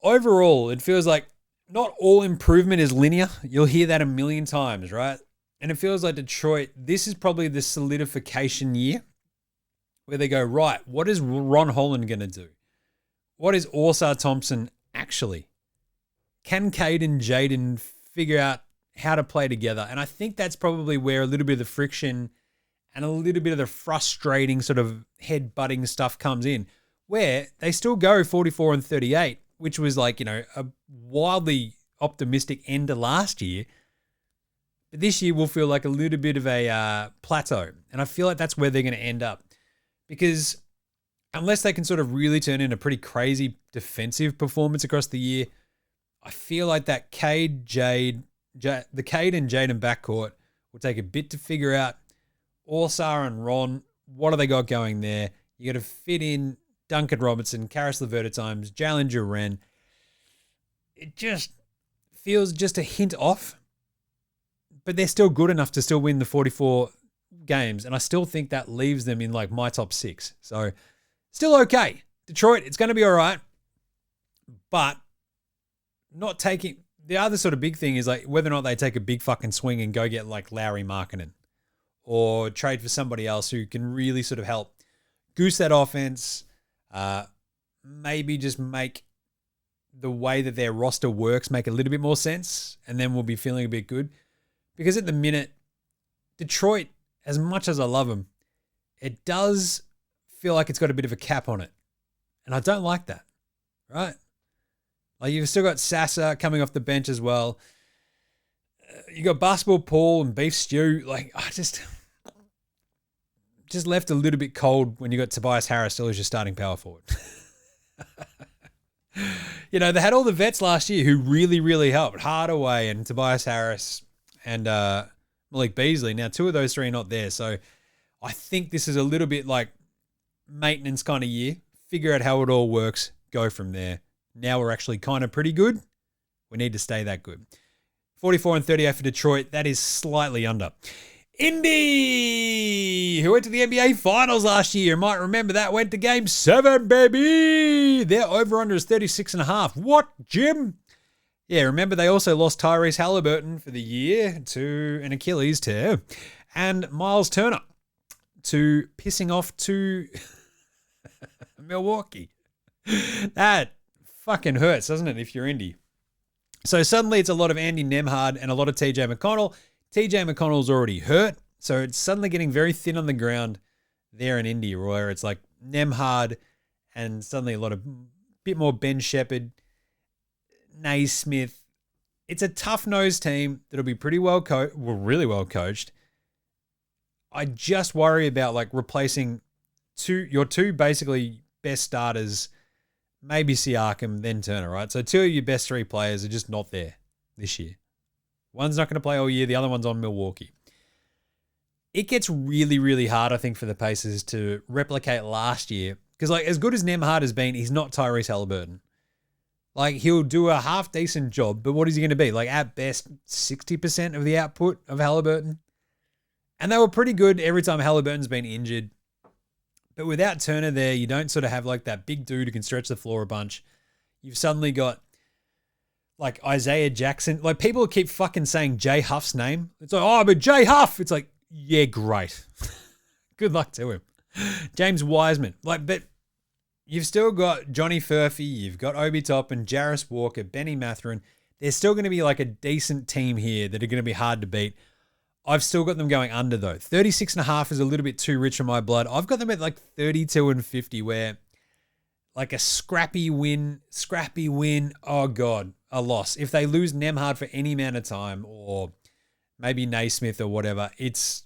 overall, it feels like not all improvement is linear. You'll hear that a million times, right? And it feels like Detroit, this is probably the solidification year where they go, right, what is Ron Holland going to do? What is Orsar Thompson actually? Can Cade and Jaden figure out how to play together? And I think that's probably where a little bit of the friction and a little bit of the frustrating sort of head-butting stuff comes in, where they still go 44 and 38, which was like, a wildly optimistic end to last year. But this year will feel like a little bit of a plateau. And I feel like that's where they're going to end up. Because unless they can sort of really turn in a pretty crazy defensive performance across the year, I feel like that the Cade and Jaden backcourt will take a bit to figure out. Orsar and Ron, what do they got going there? You got to fit in Duncan Robinson, Karis LeVert at times, Jalen Duren. It just feels just a hint off, but they're still good enough to still win the 44 games, and I still think that leaves them in like my top 6. So still okay. Detroit, it's going to be all right, but not taking the other sort of big thing is like whether or not they take a big fucking swing and go get like Lauri Markkanen or trade for somebody else who can really sort of help goose that offense, maybe just make the way that their roster works make a little bit more sense, and then we'll be feeling a bit good. Because at the minute, Detroit, as much as I love them, it does feel like it's got a bit of a cap on it. And I don't like that, right? Like you've still got Sasa coming off the bench as well. You got Basketball Paul and Beef Stew. Like I just left a little bit cold when you got Tobias Harris still as your starting power forward. They had all the vets last year who really, really helped. Hardaway and Tobias Harris and Malik Beasley. Now, 2 of those 3 are not there. So I think this is a little bit like maintenance kind of year. Figure out how it all works. Go from there. Now we're actually kind of pretty good. We need to stay that good. 44 and 38 for Detroit. That is slightly under. Indy, who went to the NBA Finals last year, might remember that, went to Game 7, baby. Their over-under is 36.5. What, Jim? Yeah, remember they also lost Tyrese Halliburton for the year to an Achilles tear and Miles Turner to pissing off to Milwaukee. That fucking hurts, doesn't it, if you're Indy? So suddenly it's a lot of Andy Nemhard and a lot of TJ McConnell. TJ McConnell's already hurt, so it's suddenly getting very thin on the ground there in Indy, where it's like Nemhard and suddenly a bit more Ben Shepherd, Naismith. It's a tough-nosed team that'll be pretty really well coached. I just worry about like replacing your two basically best starters, maybe Siakam, then Turner, right? So 2 of your best 3 players are just not there this year. One's not going to play all year. The other one's on Milwaukee. It gets really, really hard, I think, for the Pacers to replicate last year. Because, like, as good as Nemhard has been, he's not Tyrese Halliburton. Like, he'll do a half-decent job, but what is he going to be? Like, at best, 60% of the output of Halliburton? And they were pretty good every time Halliburton's been injured. But without Turner there, you don't sort of have, like, that big dude who can stretch the floor a bunch. You've suddenly got like Isaiah Jackson. Like people keep fucking saying Jay Huff's name. It's like, oh, but Jay Huff. It's like, yeah, great. Good luck to him. James Wiseman. Like, but you've still got Johnny Furphy. You've got Obi Toppin, Jarris Walker, Benny Mathurin. There's still going to be like a decent team here that are going to be hard to beat. I've still got them going under though. 36.5 is a little bit too rich for my blood. I've got them at like 32 and 50 where like a scrappy win. Oh God. A loss. If they lose Nemhard for any amount of time or maybe Naismith or whatever, it's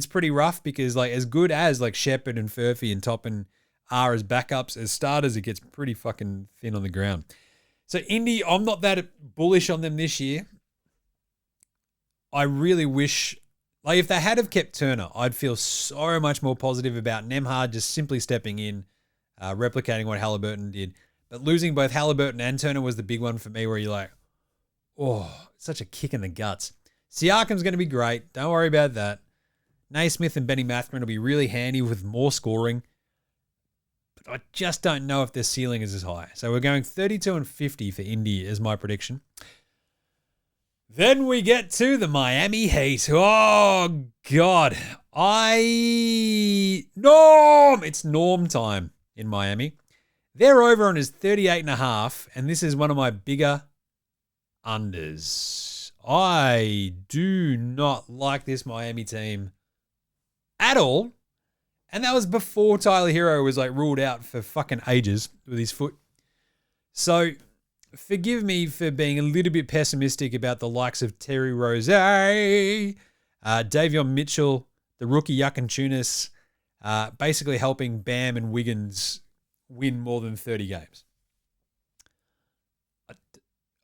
pretty rough because like as good as like Shepherd and Furphy and Toppin are as backups, as starters, it gets pretty fucking thin on the ground. So Indy, I'm not that bullish on them this year. I really wish, like if they had have kept Turner, I'd feel so much more positive about Nemhard just simply stepping in, replicating what Halliburton did. But losing both Halliburton and Turner was the big one for me where you're like, oh, such a kick in the guts. Siakam's going to be great. Don't worry about that. Naismith and Benny Mathurin will be really handy with more scoring. But I just don't know if their ceiling is as high. So we're going 32-50 for Indy as my prediction. Then we get to the Miami Heat. Oh, God. It's Norm time in Miami. Their over-on is 38.5, and this is one of my bigger unders. I do not like this Miami team at all. And that was before Tyler Hero was like ruled out for fucking ages with his foot. So forgive me for being a little bit pessimistic about the likes of Terry Rozier, Davion Mitchell, the rookie Yakinchunas, basically helping Bam and Wiggins win more than 30 games.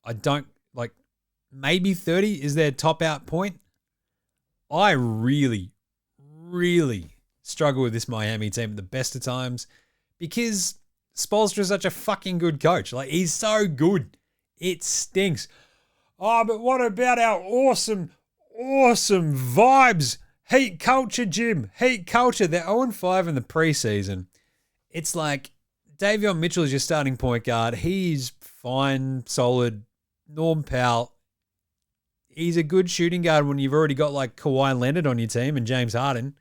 I don't like, maybe 30 is their top out point. I really, really struggle with this Miami team at the best of times because Spoelstra is such a fucking good coach. Like, he's so good. It stinks. Oh, but what about our awesome vibes? Heat culture, Jim. Heat culture. They're 0-5 in the preseason. It's like Davion Mitchell is your starting point guard. He's fine, solid. Norm Powell, he's a good shooting guard when you've already got like Kawhi Leonard on your team and James Harden.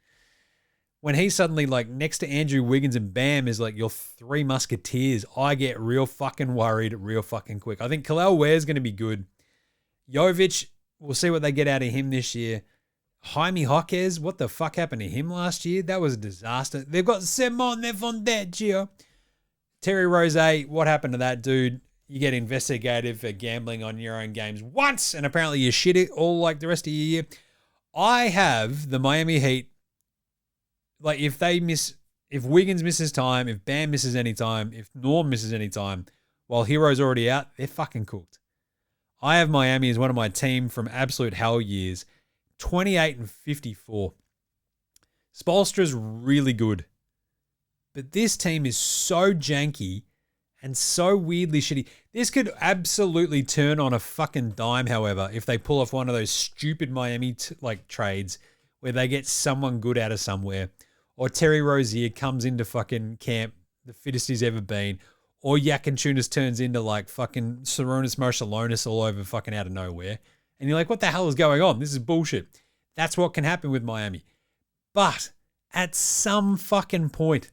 When he's suddenly like next to Andrew Wiggins and Bam is like your three musketeers, I get real fucking worried real fucking quick. I think Khalil Ware's going to be good. Jovic, we'll see what they get out of him this year. Jaime Jaquez, what the fuck happened to him last year? That was a disaster. They've got Simone Fondeggio. Terry Rozier, what happened to that dude? You get investigated for gambling on your own games once, and apparently you shit it all like the rest of your year. I have the Miami Heat. Like, if Wiggins misses time, if Bam misses any time, if Norm misses any time, while Hero's already out, they're fucking cooked. I have Miami as one of my team from absolute hell years, 28-54. Spoelstra's really good, but this team is so janky and so weirdly shitty. This could absolutely turn on a fucking dime, however, if they pull off one of those stupid Miami trades where they get someone good out of somewhere. Or Terry Rozier comes into fucking camp, the fittest he's ever been. Or Yakinchunas turns into like fucking Sarunas Marshalonis all over fucking out of nowhere. And you're like, what the hell is going on? This is bullshit. That's what can happen with Miami. But at some fucking point,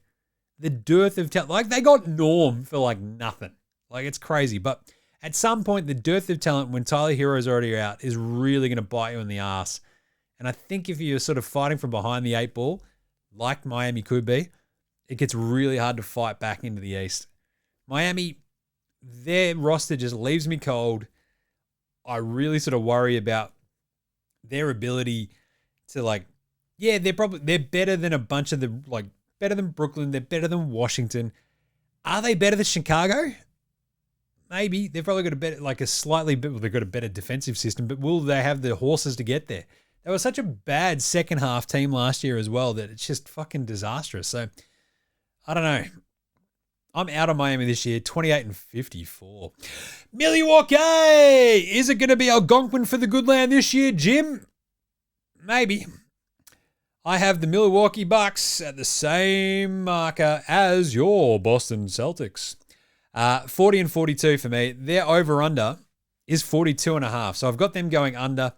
the dearth of talent, like they got Norm for like nothing. Like, it's crazy. But at some point, the dearth of talent when Tyler Hero's already out is really going to bite you in the ass. And I think if you're sort of fighting from behind the eight ball, like Miami could be, it gets really hard to fight back into the East. Miami, their roster just leaves me cold. I really sort of worry about their ability to they're better than a bunch of the better than Brooklyn. They're better than Washington. Are they better than Chicago? Maybe. They've probably got they've got a better defensive system, but will they have the horses to get there? They were such a bad second half team last year as well that it's just fucking disastrous. So, I don't know. I'm out on Miami this year, 28-54. Milwaukee! Is it going to be Algonquin for the good land this year, Jim? Maybe. I have the Milwaukee Bucks at the same marker as your Boston Celtics. 40-42 for me. Their over-under is 42.5. So I've got them going under.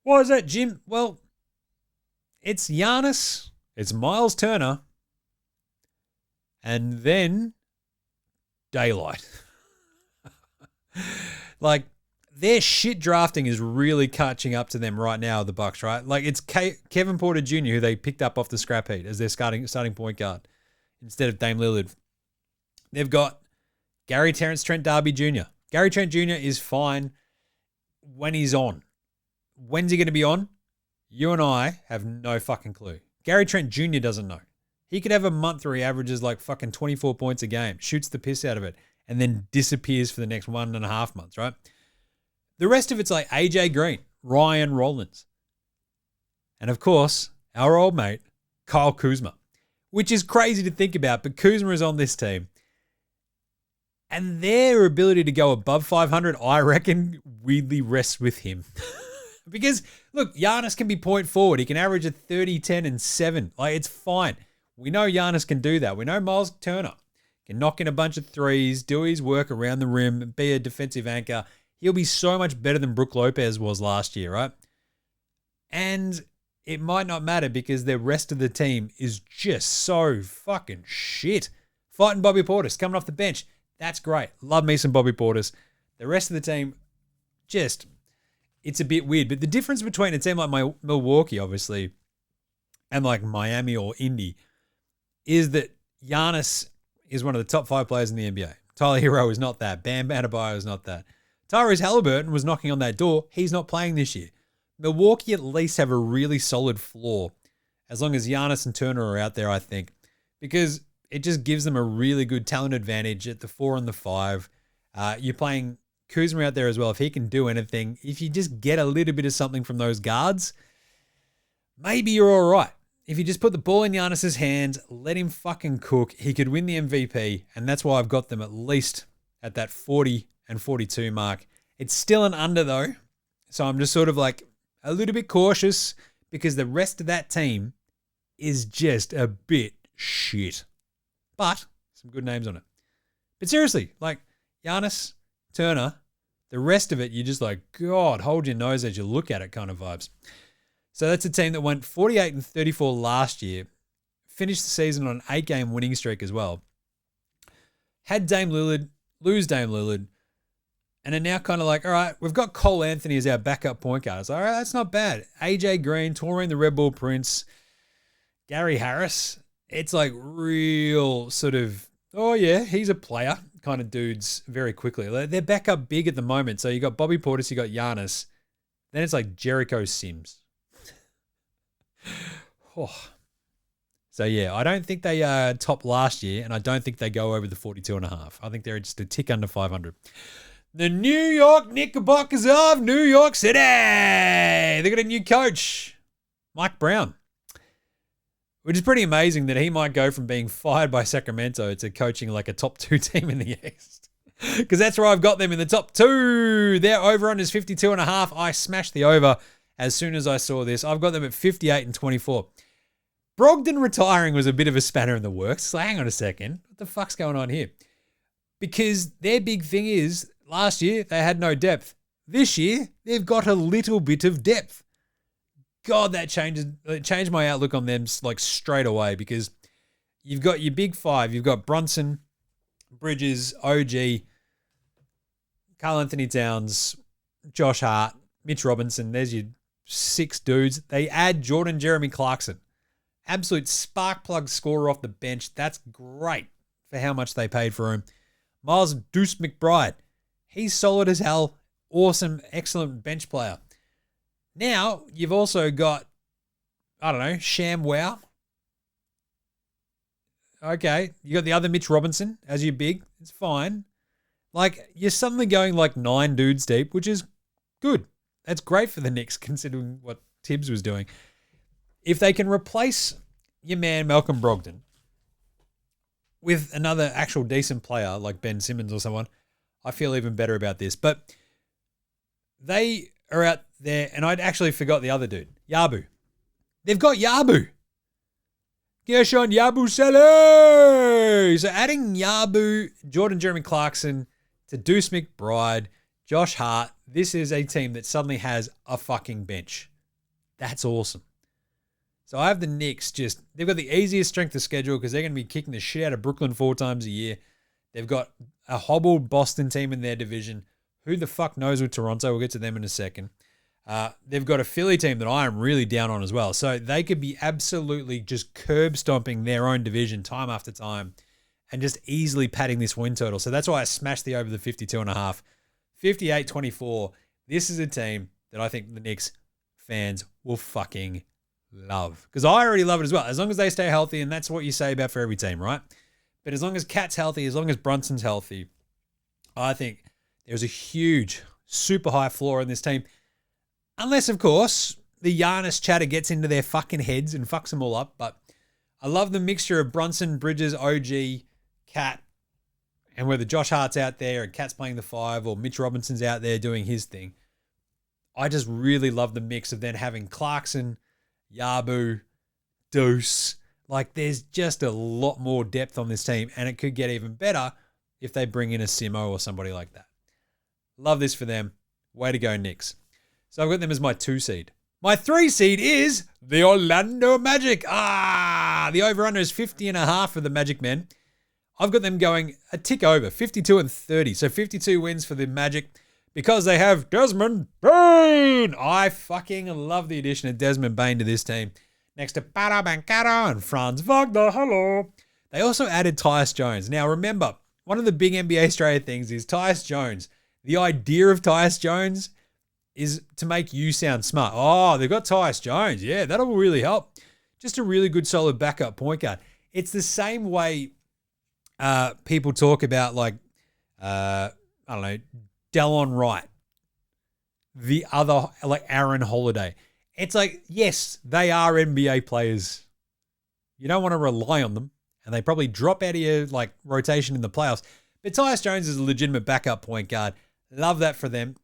What is that, Jim? Well, it's Giannis, it's Miles Turner, and then daylight. Like, their shit drafting is really catching up to them right now, the Bucks, right? Like, it's Kevin Porter Jr., who they picked up off the scrap heap as their starting point guard instead of Dame Lillard. They've got Gary Terrence Trent D'Arby Jr. Gary Trent Jr. is fine when he's on. When's he going to be on? You and I have no fucking clue. Gary Trent Jr. doesn't know. He could have a month where he averages like fucking 24 points a game, shoots the piss out of it, and then disappears for the next 1.5 months, right? The rest of it's like AJ Green, Ryan Rollins, and of course, our old mate, Kyle Kuzma, which is crazy to think about, but Kuzma is on this team. And their ability to go above 500, I reckon, weirdly rests with him. Because, look, Giannis can be point forward. He can average a 30, 10, and 7. Like, it's fine. We know Giannis can do that. We know Miles Turner. can knock in a bunch of threes, do his work around the rim, be a defensive anchor. He'll be so much better than Brook Lopez was last year, right? And it might not matter because the rest of the team is just so fucking shit. Fighting Bobby Portis, coming off the bench. That's great. Love me some Bobby Portis. The rest of the team, just, it's a bit weird. But the difference between a team like Milwaukee, obviously, and like Miami or Indy, is that Giannis is one of the top 5 players in the NBA. Tyler Hero is not that. Bam Adebayo is not that. Tyrese Halliburton was knocking on that door. He's not playing this year. Milwaukee at least have a really solid floor as long as Giannis and Turner are out there, I think, because it just gives them a really good talent advantage at the 4 and the 5. You're playing Kuzma out there as well. If he can do anything, if you just get a little bit of something from those guards, maybe you're all right. If you just put the ball in Giannis's hands, let him fucking cook, he could win the MVP, and that's why I've got them at least at that 40 and 42 mark. It's still an under though, so I'm just sort of like a little bit cautious because the rest of that team is just a bit shit. But some good names on it. But seriously, like Giannis, Turner, the rest of it, you're just like, God, hold your nose as you look at it kind of vibes. So that's a team that went 48 and 34 last year, finished the season on an 8-game winning streak as well. Had Dame Lillard, lose Dame Lillard, and are now kind of like, all right, we've got Cole Anthony as our backup point guard. So, all right, that's not bad. AJ Green, Taurine the Red Bull Prince, Gary Harris. It's like real sort of, oh yeah, he's a player kind of dudes very quickly. They're back up big at the moment. So you got Bobby Portis, you got Giannis. Then it's like Jericho Sims. Oh. So yeah, I don't think they topped last year, and I don't think they go over the 42.5. I think they're just a tick under 500. The New York Knickerbockers of New York City. They got a new coach, Mike Brown, which is pretty amazing that he might go from being fired by Sacramento to coaching like a top 2 team in the East. Because that's where I've got them in the top 2. Their over-under is 52.5. I smashed the over as soon as I saw this. I've got them at 58 and 24. Brogdon retiring was a bit of a spanner in the works. So hang on a second. What the fuck's going on here? Because their big thing is, last year they had no depth. This year, they've got a little bit of depth. God, it changed my outlook on them like straight away, because you've got your big 5. You've got Brunson, Bridges, OG, Karl Anthony Towns, Josh Hart, Mitch Robinson. There's your 6 dudes. They add Jordan Jeremy Clarkson. Absolute spark plug scorer off the bench. That's great for how much they paid for him. Miles Deuce McBride. He's solid as hell. Awesome, excellent bench player. Now, you've also got, I don't know, Sham Wow. Okay, you got the other Mitch Robinson as your big. It's fine. Like, you're suddenly going like 9 dudes deep, which is good. That's great for the Knicks, considering what Tibbs was doing. If they can replace your man Malcolm Brogdon with another actual decent player like Ben Simmons or someone, I feel even better about this. But they are out there, and I'd actually forgot the other dude, Yabu. They've got Yabu. Gershon Yabusele. So adding Yabu, Jordan Jeremy Clarkson to Deuce McBride, Josh Hart, this is a team that suddenly has a fucking bench. That's awesome. So I have the Knicks they've got the easiest strength of schedule because they're going to be kicking the shit out of Brooklyn 4 times a year. They've got a hobbled Boston team in their division. Who the fuck knows with Toronto? We'll get to them in a second. They've got a Philly team that I am really down on as well. So they could be absolutely just curb stomping their own division time after time and just easily padding this win total. So that's why I smashed the over the 52.5. 58-24. This is a team that I think the Knicks fans will fucking love. Because I already love it as well. As long as they stay healthy, and that's what you say about for every team, right? But as long as Cat's healthy, as long as Brunson's healthy, I think there's a huge, super high floor in this team. Unless, of course, the Giannis chatter gets into their fucking heads and fucks them all up. But I love the mixture of Brunson, Bridges, OG, Cat, and whether Josh Hart's out there and Cat's playing the 5 or Mitch Robinson's out there doing his thing. I just really love the mix of then having Clarkson, Yabu, Deuce, Like, there's just a lot more depth on this team, and it could get even better if they bring in a Simo or somebody like that. Love this for them. Way to go, Knicks. So I've got them as my 2 seed. My 3 seed is the Orlando Magic. The over-under is 50.5 for the Magic men. I've got them going a tick over, 52-30. So 52 wins for the Magic because they have Desmond Bane. I fucking love the addition of Desmond Bane to this team. Next to Para Bancaro and Franz Wagner. Hello. They also added Tyus Jones. Now remember, one of the big NBA Australia things is Tyus Jones. The idea of Tyus Jones is to make you sound smart. Oh, they've got Tyus Jones. Yeah, that'll really help. Just a really good, solid backup point guard. It's the same way people talk about, like, I don't know, Delon Wright, the other, like Aaron Holiday. It's like, yes, they are NBA players. You don't want to rely on them, and they probably drop out of your, like, rotation in the playoffs. But Tyus Jones is a legitimate backup point guard. Love that for them.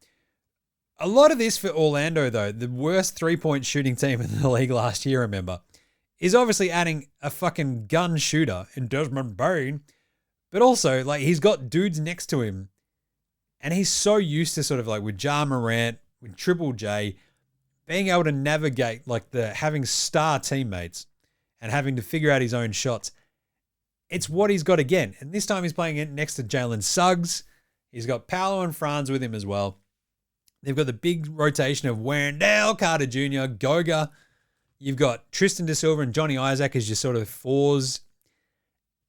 A lot of this for Orlando, though, the worst three-point shooting team in the league last year, remember, is obviously adding a fucking gun shooter in Desmond Bane, but also, like, he's got dudes next to him, and he's so used to sort of, like, with Ja Morant, with Triple J, being able to navigate, like, having star teammates and having to figure out his own shots. It's what he's got again. And this time he's playing it next to Jalen Suggs. He's got Paolo and Franz with him as well. They've got the big rotation of Wendell Carter Jr., Goga. You've got Tristan Da Silva and Johnny Isaac as your sort of fours.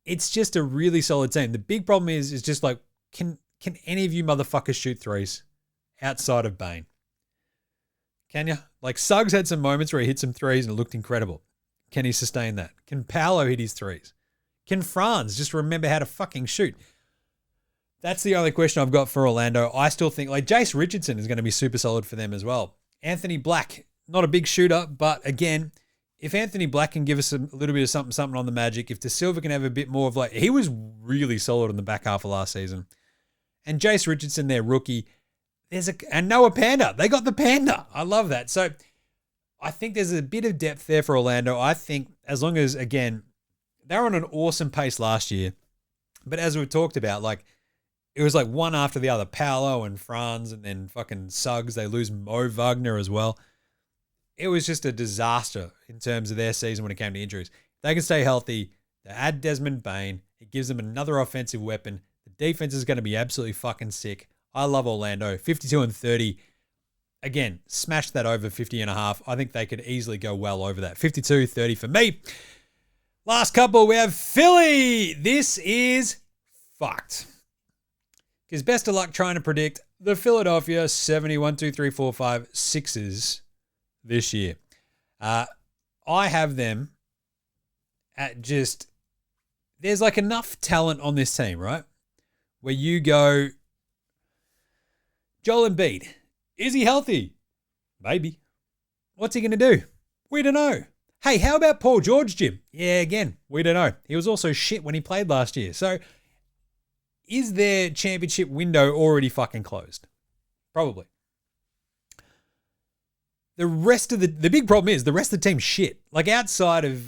It's just a really solid team. The big problem is just like, can any of you motherfuckers shoot threes outside of Bane? Can you? Like, Suggs had some moments where he hit some threes and it looked incredible. Can he sustain that? Can Paolo hit his threes? Can Franz just remember how to fucking shoot? That's the only question I've got for Orlando. I still think, like, Jace Richardson is going to be super solid for them as well. Anthony Black, not a big shooter, but again, if Anthony Black can give us a little bit of something on the Magic, if Da Silva can have a bit more of, like, he was really solid in the back half of last season. And Jace Richardson, their rookie, and Noah Panda. They got the Panda. I love that. So I think there's a bit of depth there for Orlando. I think as long as, again, they were on an awesome pace last year. But as we've talked about, like, it was like one after the other. Paolo and Franz and then fucking Suggs. They lose Mo Wagner as well. It was just a disaster in terms of their season when it came to injuries. They can stay healthy. They add Desmond Bane. It gives them another offensive weapon. The defense is going to be absolutely fucking sick. I love Orlando. 52-30. Again, smash that over 50.5. I think they could easily go well over that. 52-30 for me. Last couple, we have Philly. This is fucked. Because best of luck trying to predict the Philadelphia 71, 2, 3, 4, 5, 6ers this year. I have them at just, there's like enough talent on this team, right? Where you go, Joel Embiid, is he healthy? Maybe. What's he going to do? We don't know. Hey, how about Paul George, Jim? Yeah, again, we don't know. He was also shit when he played last year. So, is their championship window already fucking closed? Probably. The rest of the big problem is the rest of the team's shit. Like, outside of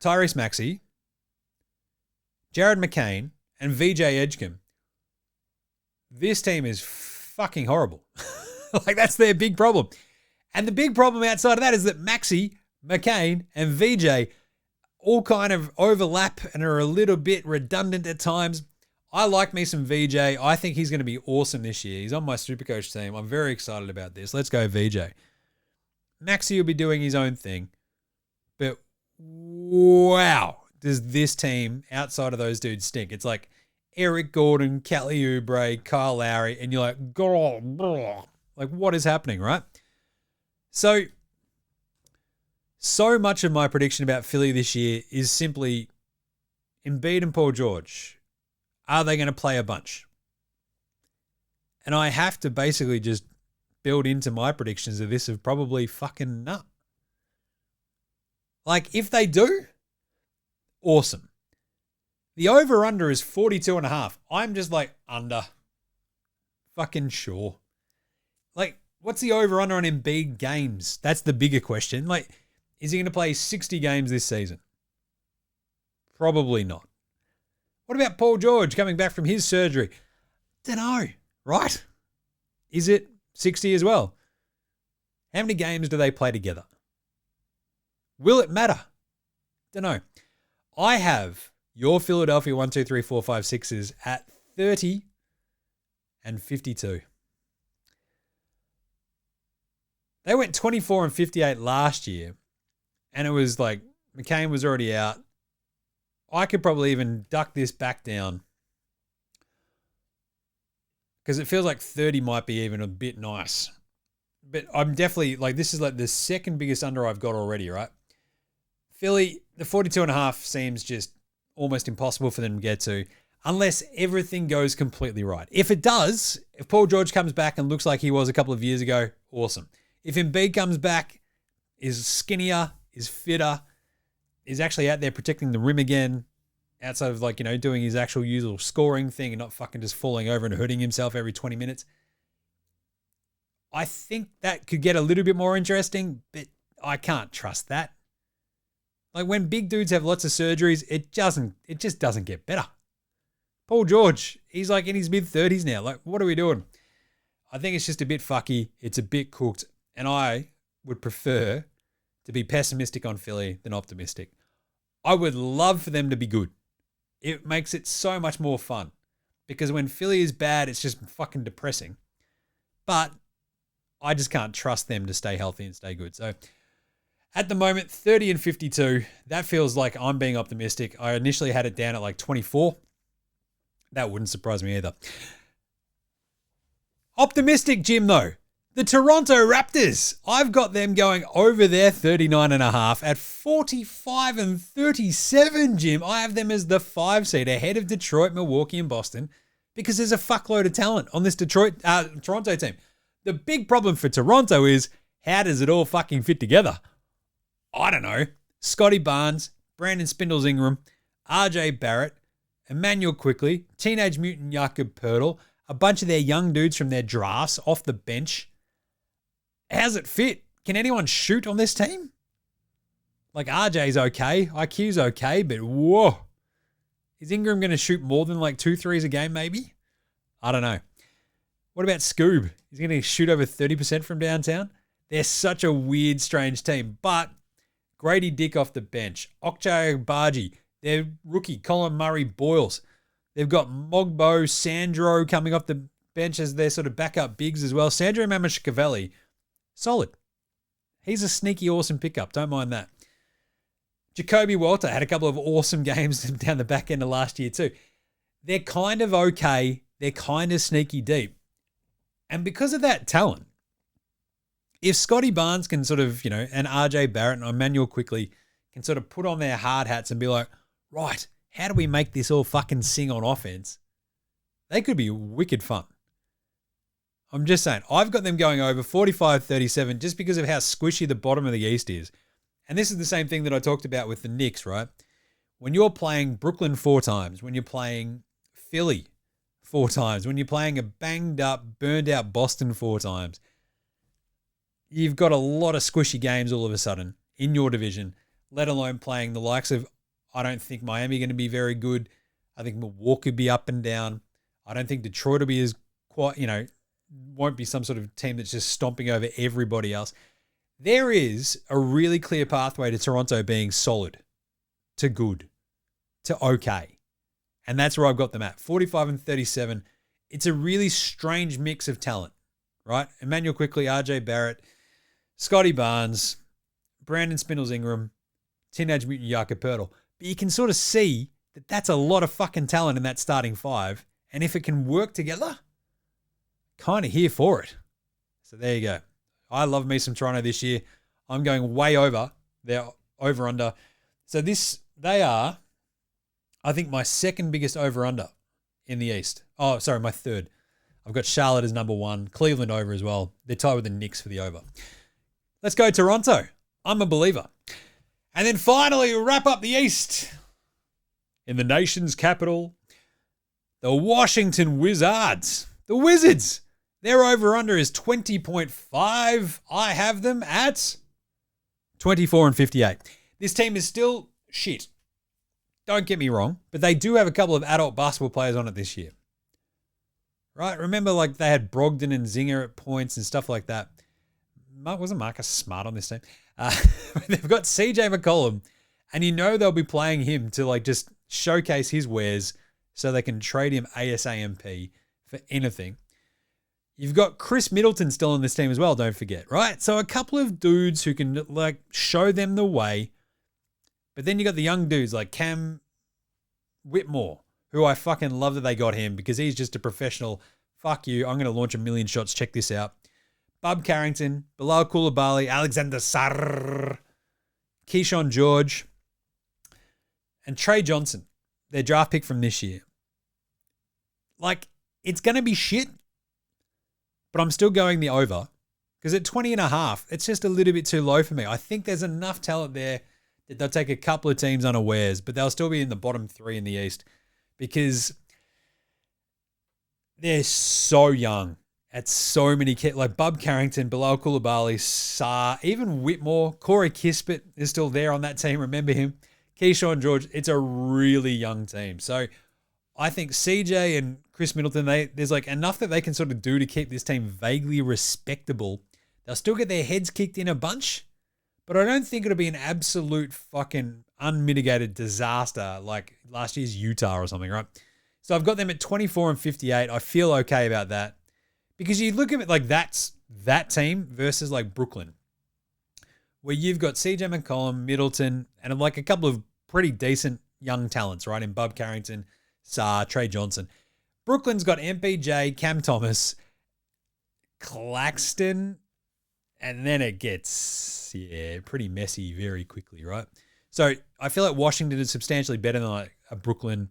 Tyrese Maxey, Jared McCain, and VJ Edgecombe, this team is fucking horrible. Like, that's their big problem. And the big problem outside of that is that Maxey, McCain, and VJ all kind of overlap and are a little bit redundant at times. I like me some VJ. I think he's going to be awesome this year. He's on my Supercoach team. I'm very excited about this. Let's go VJ. Maxey will be doing his own thing. But wow, does this team outside of those dudes stink? It's like Eric Gordon, Kelly Oubre, Kyle Lowry, and you're like, "Grr, like, what is happening, right? So much of my prediction about Philly this year is simply Embiid and Paul George. Are they going to play a bunch? And I have to basically just build into my predictions of this of probably fucking nut. Like, if they do, awesome. The over-under is 42.5. I'm just like, under. Fucking sure. Like, what's the over-under on Embiid games? That's the bigger question. Like, is he going to play 60 games this season? Probably not. What about Paul George coming back from his surgery? Dunno, right? Is it 60 as well? How many games do they play together? Will it matter? Dunno. I have your Philadelphia 1, 2, 3, 4, 5, 6s at 30 and 52. They went 24 and 58 last year, and it was like McCain was already out. I could probably even duck this back down because it feels like 30 might be even a bit nice. But I'm definitely, like, this is like the second biggest under I've got already, right? Philly, the 42.5 seems just almost impossible for them to get to unless everything goes completely right. If it does, if Paul George comes back and looks like he was a couple of years ago, awesome. If Embiid comes back, is skinnier, is fitter, is actually out there protecting the rim again, outside of, like, you know, doing his actual usual scoring thing and not fucking just falling over and hurting himself every 20 minutes, I think that could get a little bit more interesting, but I can't trust that. Like, when big dudes have lots of surgeries, it just doesn't get better. Paul George, he's like in his mid-30s now. Like, what are we doing? I think it's just a bit fucky. It's a bit cooked. And I would prefer to be pessimistic on Philly than optimistic. I would love for them to be good. It makes it so much more fun. Because when Philly is bad, it's just fucking depressing. But I just can't trust them to stay healthy and stay good. So at the moment, 30 and 52, that feels like I'm being optimistic. I initially had it down at like 24. That wouldn't surprise me either. Optimistic, Jim, though. The Toronto Raptors. I've got them going over their 39.5 at 45 and 37, Jim. I have them as the 5 seed ahead of Detroit, Milwaukee, and Boston because there's a fuckload of talent on this Toronto team. The big problem for Toronto is, how does it all fucking fit together? I don't know. Scotty Barnes, Brandon Spindles Ingram, RJ Barrett, Emmanuel Quickley, Teenage Mutant Jakob Poeltl, a bunch of their young dudes from their drafts off the bench. How's it fit? Can anyone shoot on this team? Like, RJ's okay, IQ's okay, but whoa. Is Ingram going to shoot more than like 2 threes a game maybe? I don't know. What about Scoob? He's going to shoot over 30% from downtown? They're such a weird, strange team. But Grady Dick off the bench, Okja Agbaji, their rookie Colin Murray Boyles. They've got Mogbo, Sandro coming off the bench as their sort of backup bigs as well. Sandro Mamashkavelli, solid. He's a sneaky, awesome pickup. Don't mind that. Jacoby Walter had a couple of awesome games down the back end of last year too. They're kind of okay. They're kind of sneaky deep. And because of that talent, if Scotty Barnes can sort of, you know, and RJ Barrett and Emmanuel Quickley can sort of put on their hard hats and be like, right, how do we make this all fucking sing on offense? They could be wicked fun. I'm just saying, I've got them going over 45-37 just because of how squishy the bottom of the East is. And this is the same thing that I talked about with the Knicks, right? When you're playing Brooklyn 4 times, when you're playing Philly 4 times, when you're playing a banged up, burned out Boston 4 times, you've got a lot of squishy games all of a sudden in your division, let alone playing the likes of, I don't think Miami going to be very good. I think Milwaukee will be up and down. I don't think Detroit will be as quite, you know, won't be some sort of team that's just stomping over everybody else. There is a really clear pathway to Toronto being solid, to good, to okay. And that's where I've got them at, 45 and 37. It's a really strange mix of talent, right? Emmanuel Quickley, RJ Barrett, Scotty Barnes, Brandon Spindles Ingram, Teenage Mutant Jakob Poeltl. But you can sort of see that that's a lot of fucking talent in that starting 5. And if it can work together, kind of here for it. So there you go. I love me some Toronto this year. I'm going way over. They're over under. So they are, I think, my second biggest over under in the East. Oh, sorry, my third. I've got Charlotte as number 1, Cleveland over as well. They're tied with the Knicks for the over. Let's go Toronto. I'm a believer. And then finally, we'll wrap up the East. In the nation's capital, the Washington Wizards. The Wizards. Their over-under is 20.5. I have them at 24 and 58. This team is still shit. Don't get me wrong, but they do have a couple of adult basketball players on it this year. Right? Remember, like, they had Brogdon and Zinger at points and stuff like that. Wasn't Marcus Smart on this team? They've got CJ McCollum, and you know they'll be playing him to, like, just showcase his wares so they can trade him ASAMP for anything. You've got Chris Middleton still on this team as well, don't forget, right? So a couple of dudes who can, like, show them the way. But then you got the young dudes like Cam Whitmore, who I fucking love that they got him because he's just a professional. Fuck you, I'm going to launch a million shots. Check this out. Bub Carrington, Bilal Coulibaly, Alexander Sarr, Keyshawn George, and Trey Johnson, their draft pick from this year. Like, it's going to be shit, but I'm still going the over because at 20.5, it's just a little bit too low for me. I think there's enough talent there that they'll take a couple of teams unawares, but they'll still be in the bottom 3 in the East because they're so young at so many kids. Like Bub Carrington, Bilal Coulibaly, Sarr, even Whitmore, Corey Kispert is still there on that team. Remember him? Keyshawn George. It's a really young team. So I think CJ and Chris Middleton, there's like enough that they can sort of do to keep this team vaguely respectable. They'll still get their heads kicked in a bunch, but I don't think it'll be an absolute fucking unmitigated disaster like last year's Utah or something, right? So I've got them at 24 and 58. I feel okay about that because you look at it like that's that team versus like Brooklyn, where you've got CJ McCollum, Middleton, and like a couple of pretty decent young talents, right? In Bub Carrington, Sarr, Trey Johnson. Brooklyn's got MPJ, Cam Thomas, Claxton, and then it gets, pretty messy very quickly, right? So I feel like Washington is substantially better than like a Brooklyn.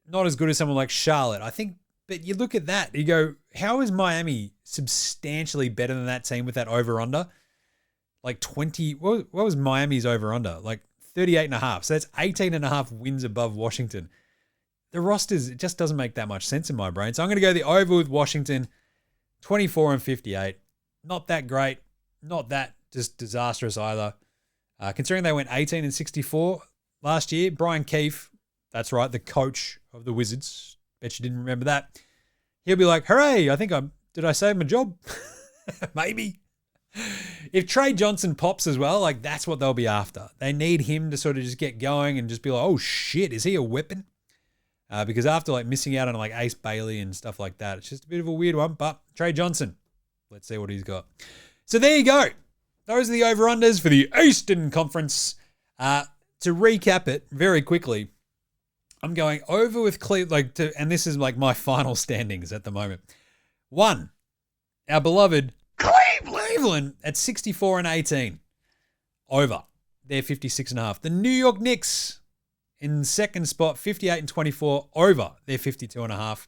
Not as good as someone like Charlotte, I think. But you look at that, you go, how is Miami substantially better than that team with that over-under? Like 20, what was Miami's over-under? Like 38.5. So that's 18.5 wins above Washington. The rosters, it just doesn't make that much sense in my brain. So I'm going to go the over with Washington, 24 and 58. Not that great. Not that just disastrous either. Considering they went 18 and 64 last year, Brian Keefe, that's right, the coach of the Wizards. Bet you didn't remember that. He'll be like, hooray, did I save my job? Maybe. If Trey Johnson pops as well, like that's what they'll be after. They need him to sort of just get going and just be like, oh shit, is he a weapon? Because after like missing out on like Ace Bailey and stuff like that, it's just a bit of a weird one. But Trey Johnson, let's see what he's got. So there you go. Those are the over-unders for the BEASTern Conference. To recap it very quickly, I'm going over with Cleveland, and this is like my final standings at the moment. 1, our beloved Cleveland at 64 and 18. Over. They're 56.5. The New York Knicks in second spot, 58 and 24. Over. They're 52.5.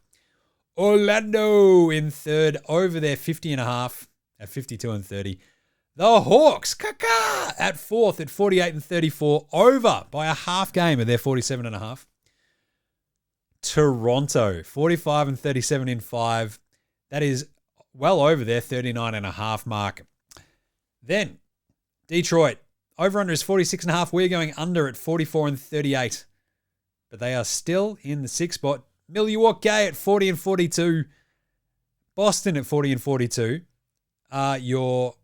Orlando in third. Over. They're 50.5 at 52 and 30. The Hawks, at fourth at 48 and 34. Over by a half game of their 47.5. Toronto, 45 and 37 in 5. That is well over their 39.5 mark. Then, Detroit, over-under is 46.5. We're going under at 44 and 38. But they are still in the sixth spot. Milwaukee at 40 and 42. Boston at 40 and 42 are your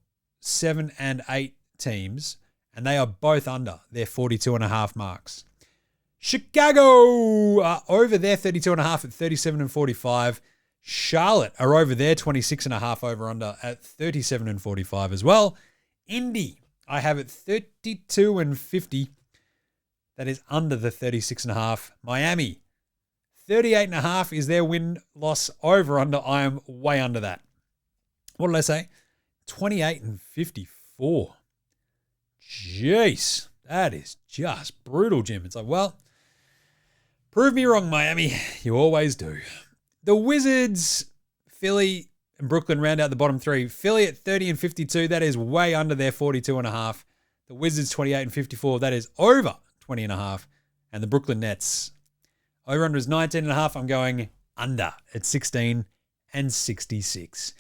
7 and 8 teams, and they are both under their 42.5 marks. Chicago are over their 32.5 at 37 and 45. Charlotte are over their 26.5 over under at 37 and 45 as well. Indy, I have at 32 and 50. That is under the 36.5. Miami, 38.5 is their win-loss over under. I am way under that. What did I say? 28 and 54. Jeez, that is just brutal, Jim. It's like, well, prove me wrong, Miami. You always do. The Wizards, Philly, and Brooklyn round out the bottom 3. Philly at 30 and 52. That is way under their 42.5. The Wizards 28 and 54. That is over 20.5. And the Brooklyn Nets, over under is 19.5. I'm going under at 16 and 66.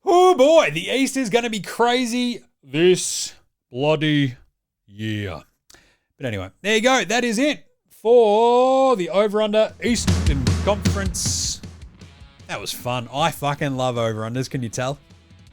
Oh boy, the East is going to be crazy this bloody year. But anyway, there you go. That is it for the over-under Eastern Conference. That was fun. I fucking love over-unders, can you tell?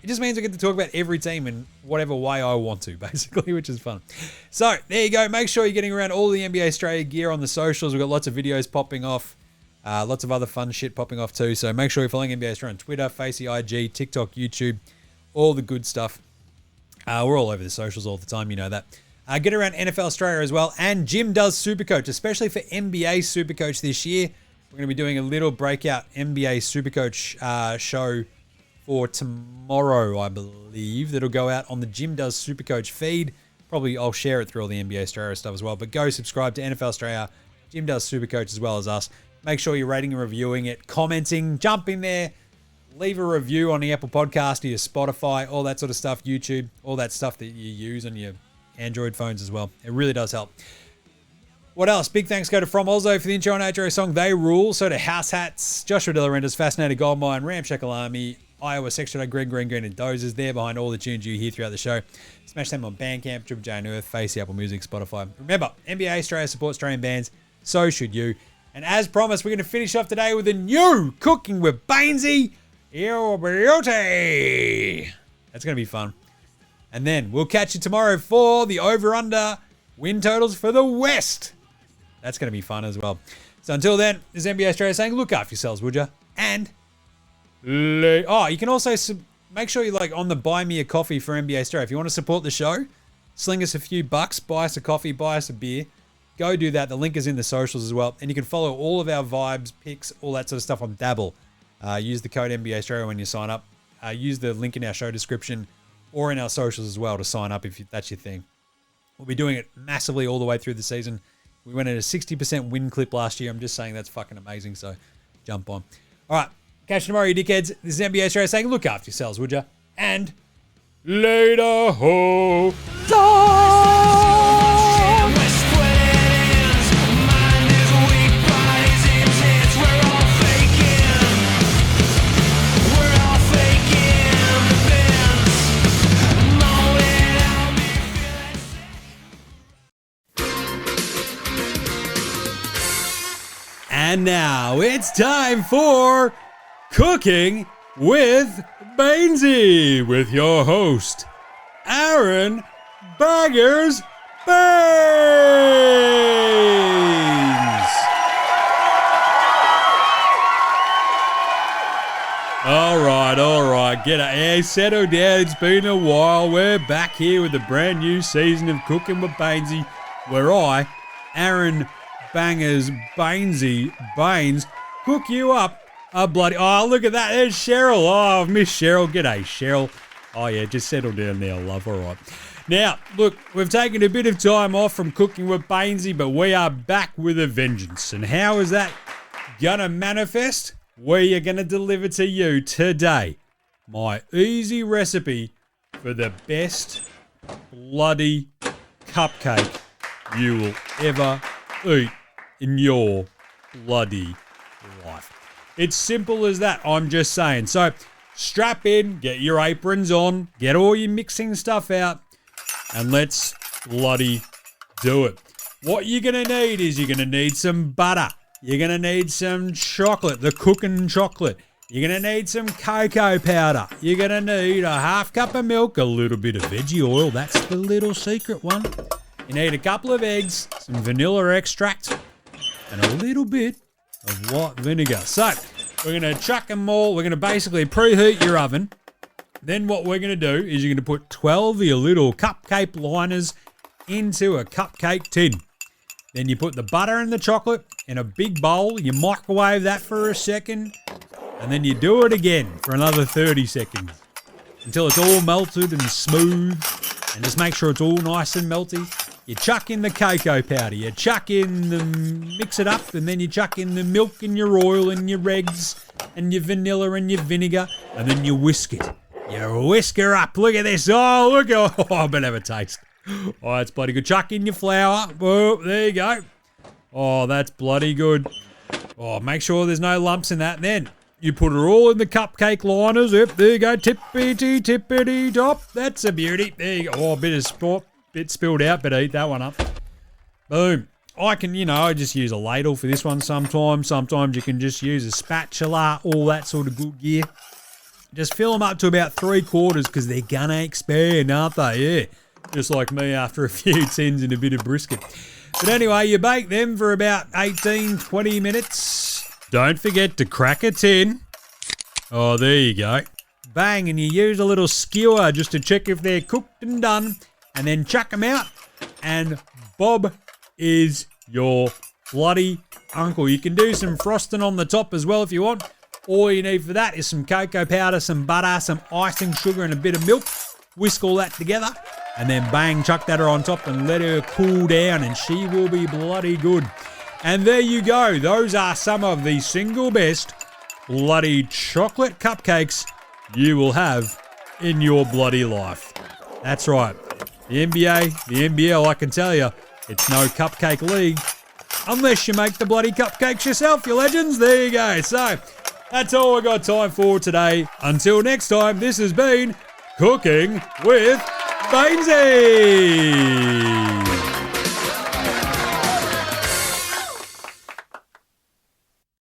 It just means I get to talk about every team in whatever way I want to, basically, which is fun. So, there you go. Make sure you're getting around all the NBA Australia gear on the socials. We've got lots of videos popping off. Lots of other fun shit popping off too. So make sure you're following NBA Australia on Twitter, Facey, IG, TikTok, YouTube, all the good stuff. We're all over the socials all the time, you know that. Get around NFL Australia as well. And Jim does Supercoach, especially for NBA Supercoach this year. We're going to be doing a little breakout NBA Supercoach show for tomorrow, I believe. That'll go out on the Jim Does Supercoach feed. Probably I'll share it through all the NBA Australia stuff as well. But go subscribe to NFL Australia, Jim Does Supercoach as well as us. Make sure you're rating and reviewing it, commenting, jump in there, leave a review on the Apple Podcast or your Spotify, all that sort of stuff, YouTube, all that stuff that you use on your Android phones as well. It really does help. What else? Big thanks go to From Ozzo for the intro and outro song, They Rule. So to House Hats, Joshua De La Renda's Fascinated Goldmine, Ramshackle Army, Iowa Section Green, and Dozers there behind all the tunes you hear throughout the show. Smash them on Bandcamp, Triple J and Earth, Facey, Apple Music, Spotify. Remember, NBA Australia supports Australian bands. So should you. And as promised, we're going to finish off today with a new Cooking with BAYNESY, Your Beauty. That's going to be fun. And then we'll catch you tomorrow for the over-under win totals for the West. That's going to be fun as well. So until then, this is NBA Australia saying, look after yourselves, would you? And you can also make sure you're like on the Buy Me a Coffee for NBA Australia. If you want to support the show, sling us a few bucks, buy us a coffee, buy us a beer. Go do that. The link is in the socials as well. And you can follow all of our vibes, picks, all that sort of stuff on Dabble. Use the code NBA Australia when you sign up. Use the link in our show description or in our socials as well to sign up if that's your thing. We'll be doing it massively all the way through the season. We went at a 60% win clip last year. I'm just saying that's fucking amazing. So jump on. All right. Catch you tomorrow, you dickheads. This is NBA Australia saying, look after yourselves, would you? And later, ho. And now it's time for Cooking with BAYNESY with your host, Aaron Baggers Baines. All right. Get it. Hey, settle down. It's been a while. We're back here with a brand new season of Cooking with BAYNESY, where I, Aaron Bangers Bainesy Baines, cook you up a bloody... Oh, look at that. There's Cheryl. Oh, Miss Cheryl. G'day, Cheryl. Oh, yeah, just settle down now, love. All right. Now, look, we've taken a bit of time off from Cooking with BAYNESY, but we are back with a vengeance. And how is that going to manifest? We are going to deliver to you today my easy recipe for the best bloody cupcake you will ever eat in your bloody life. It's simple as that, I'm just saying. So strap in, get your aprons on, get all your mixing stuff out, and let's bloody do it. What you're going to need is you're going to need some butter. You're going to need some chocolate, the cooking chocolate. You're going to need some cocoa powder. You're going to need a half cup of milk, a little bit of veggie oil. That's the little secret one. You need a couple of eggs, some vanilla extract, and a little bit of white vinegar. So we're going to chuck them all. We're going to basically preheat your oven. Then what we're going to do is you're going to put 12 of your little cupcake liners into a cupcake tin. Then you put the butter and the chocolate in a big bowl. You microwave that for a second. And then you do it again for another 30 seconds until it's all melted and smooth. And just make sure it's all nice and melty. You chuck in the cocoa powder. You chuck in the... Mix it up. And then you chuck in the milk and your oil and your eggs and your vanilla and your vinegar. And then you whisk it. You whisk her up. Look at this. Oh, look. Oh, I better have a taste. Oh, that's bloody good. Chuck in your flour. Oh, there you go. Oh, that's bloody good. Oh, make sure there's no lumps in that. And then you put her all in the cupcake liners. Yep, there you go. Tippity top. That's a beauty. There you go. Oh, a bit spilled out, but eat that one up. Boom. I can, I just use a ladle for this one sometimes. Sometimes you can just use a spatula, all that sort of good gear. Just fill them up to about 3/4 because they're going to expand, aren't they? Yeah. Just like me after a few tins and a bit of brisket. But anyway, you bake them for about 18, 20 minutes. Don't forget to crack a tin. Oh, there you go. Bang, and you use a little skewer just to check if they're cooked and done. And then chuck them out. And Bob is your bloody uncle. You can do some frosting on the top as well if you want. All you need for that is some cocoa powder, some butter, some icing sugar and a bit of milk. Whisk all that together and then bang, chuck that on top and let her cool down and she will be bloody good. And there you go. Those are some of the single best bloody chocolate cupcakes you will have in your bloody life. That's right. The NBA, the NBL, I can tell you, it's no cupcake league unless you make the bloody cupcakes yourself, you legends. There you go. So that's all I got time for today. Until next time, this has been Cooking with BAYNESY.